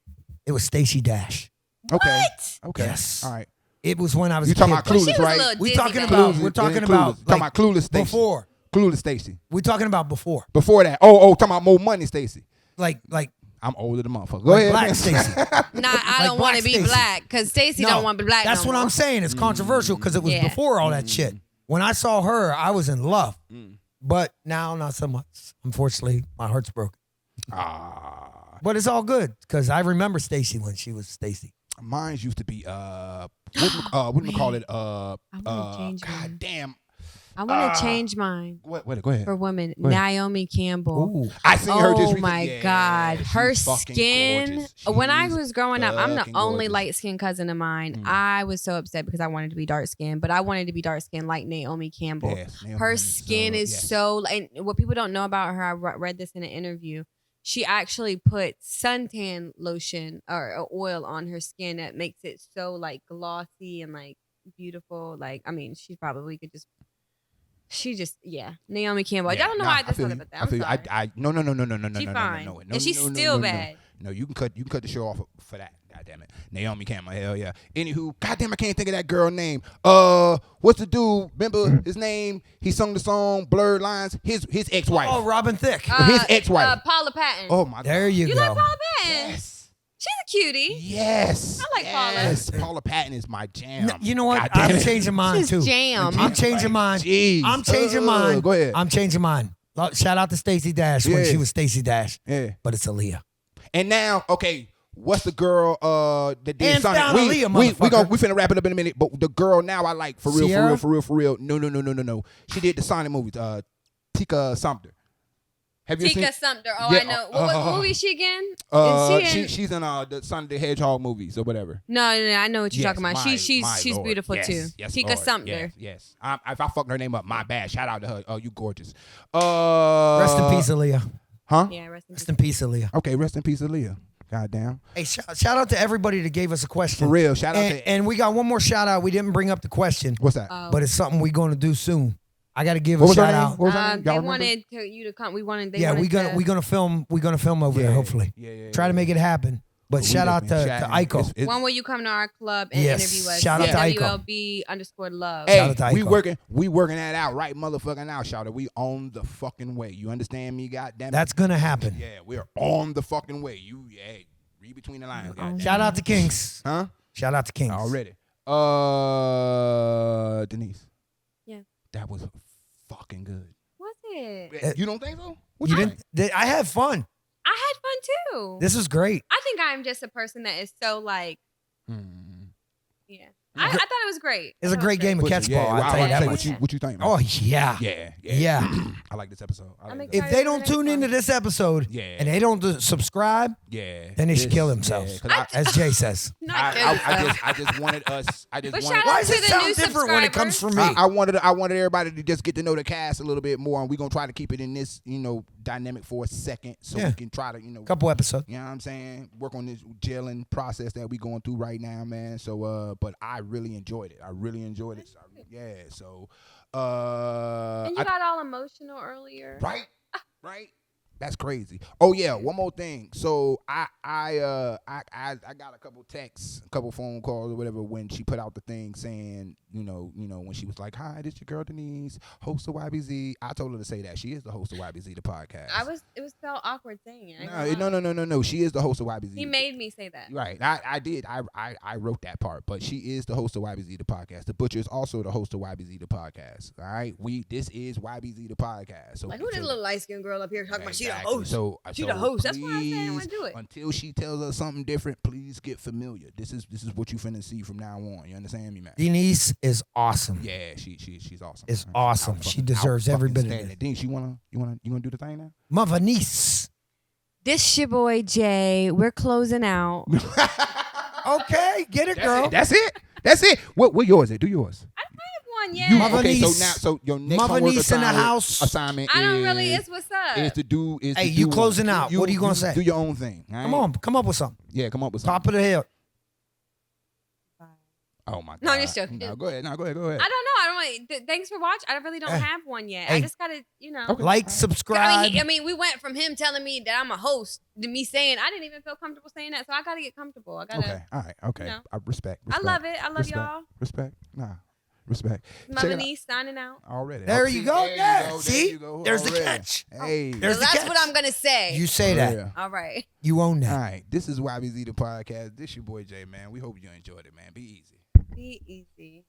it was Stacey Dash. Okay. What? Okay. Yes. All right. It was when I was You a talking kid. about Clueless, She was a right? little We Disney talking baby. about we're talking Clueless. about Talking about Clueless Stacey. before. Clueless Stacey. We're talking about before. Before that. Oh, talking about More Money Stacey. Like I'm older than motherfucker. Go like ahead. Black man. Stacey. Nah, I Like don't want Black to be Stacey. black because Stacey don't want to be black. That's no what more. I'm saying. It's controversial because it was Yeah. before all that shit. When I saw her, I was in love. But now, not so much. Unfortunately, my heart's broken. But it's all good because I remember Stacey when she was Stacey. Mine used to be what do we call it? I wanna change God mine. damn. I want to change mine Wait, go ahead. for women. Go ahead. Naomi Campbell. Ooh. I seen her just Oh recently. my Yeah, God. Her she's fucking skin. gorgeous. When I She's was growing up, I'm the fucking only gorgeous. light skinned cousin of mine. I was so upset because I wanted to be dark skinned, but I wanted to be dark skinned like Naomi Campbell. Yes, Naomi Her Campbell, skin is yes. so, and what people don't know about her, I read this in an interview. She actually put suntan lotion or oil on her skin that makes it so like glossy and like beautiful. Like, I mean, she probably could just. She just, Naomi Campbell. Yeah, I don't know nah, why I just feel thought you. about that. I I'm feel you. sorry. No. She fine. No, And she's still bad. No, you can cut the show off for that. God damn it. Naomi Campbell, hell yeah. Anywho, goddamn, I can't think of that girl name. What's the dude? Remember his name? He sung the song Blurred Lines. His ex-wife. Oh, Robin Thicke. His ex-wife. Paula Patton. Oh my god. There you You go. like Paula Patton? Yes. She's a cutie. Yes. I like Paula. Yes. Paula Patton is my jam. You know what? God damn I'm it. changing mine She's too. jam. I'm changing mine. Jeez. I'm changing mine. Go ahead. I'm changing mine. Shout out to Stacey Dash when Yeah. she was Stacey Dash. Yeah. But it's Aaliyah. And now, okay, what's the girl that did Hands Sonic? down, Aaliyah, we motherfucker. finna wrap it up in a minute. But the girl now I like for real, Sierra? for real. No. She did the Sonic movies. Tika Sumter. Have you Tika seen? Sumter. Oh, Yeah, I know. What movie is she again? Is she in? She's in the Sonic the Hedgehog movies or whatever. No, I know what you're Yes, talking about. my She's Lord. beautiful Yes, too. yes, Tika Lord. Sumter. Yes. If I fucked her name up, my bad. Shout out to her. Oh, you gorgeous. Rest in peace, Aaliyah. Huh? Yeah, rest in Rest peace. in peace, Aaliyah. Okay, rest in peace, Aaliyah. Goddamn. Hey, shout out to everybody that gave us a question. For real. Shout out And, to and we got one more shout out. We didn't bring up the question, what's that? Oh. but it's something we're going to do soon. I got to give What a was her shout name? out. What was her name? They Y'all remember? wanted you to come. They Yeah, wanted we're gonna film over there. Hopefully, try to make it happen. But But we shout out just to been chatting. Iko. It's- When will you come to our club and Yes, interview us? shout out to Iko. WLB_love. Hey, Shout out to we Iko. working that out right motherfucking now, shout out. We on the fucking way. You understand me, goddamn it? That's gonna happen. Yeah, we're on the fucking way. Read between the lines, goddamn. Shout out to Kings. Huh? Shout out to Kings. Already. Denise. Yeah. That was fucking good. Was it? You don't think so? What You think? didn't? I had fun. I had fun too. This was great. I think I'm just a person that is so like, yeah. I thought it was great. It's a great game of catch Yeah, ball. well, I'll tell you I that say much. what you think, man? Oh yeah. Yeah. I like this episode. I I'm like excited. If they don't tune into this episode Yeah. and they don't subscribe, Yeah. then they should This- kill themselves, yeah, 'cause as Jay says. Not good. I just wanted us. I just But wanted. shout Why out does to it the sound new different when it comes from me? I wanted everybody to just get to know the cast a little bit more, and we're gonna try to keep it in this, dynamic for a second, so Yeah. we can try to, Couple episodes. you know what I'm saying, work on this gelling process that we going through right now, man. So, but I really enjoyed it. So, yeah. So, And you got all emotional earlier. right. That's crazy. Oh yeah, one more thing. So I got a couple texts, a couple phone calls or whatever when she put out the thing saying, when she was like, "Hi, this your girl Denise, host of YBZ." I told her to say that she is the host of YBZ the podcast. It was felt awkward saying it. No. She is the host of YBZ. He made me say that. Right. I did. I wrote that part, but she is the host of YBZ the podcast. The Butcher is also the host of YBZ the podcast. All right. This is YBZ the podcast. So like who this little light skinned girl up here talking about she the exactly. host? She the host. That's why I said I want to do it. Until she tells us something different, please get familiar. This is what you finna see from now on. You understand me, man? Denise is awesome. Yeah, she's awesome. It's awesome. She deserves every bit of it. Denise, you wanna do the thing now? Mother niece. This your boy Jay. We're closing out. Okay, get it, girl. That's it. What yours is? Do yours. I don't have one yet. Mother niece. So your next Mother homework niece in the house. assignment I don't really. It's what's up. is to do. Hey, you closing out. What are you gonna say? Do your own thing. Right? Come on, come up with something. Yeah, come up with something. Top of the hill. Oh my God. No, I'm just joking. No, go ahead. I don't know. Thanks for watching. I really don't have one yet. Hey. I just gotta, Okay. Like, subscribe. I mean, we went from him telling me that I'm a host to me saying I didn't even feel comfortable saying that. So I gotta get comfortable. I gotta. Okay. All right. Okay. I respect. I love it. I love respect, y'all. Respect. Nah. Respect. Mother niece signing out. Already. There you go. There Yeah. you go. See? There you go. There's the Already. catch. Hey. There's So the that's catch. what I'm gonna say. You say that. Yeah. All right. You own that. All right. This is YBZ the podcast. This your boy Jay, man. We hope you enjoyed it, man. Be easy. Be easy.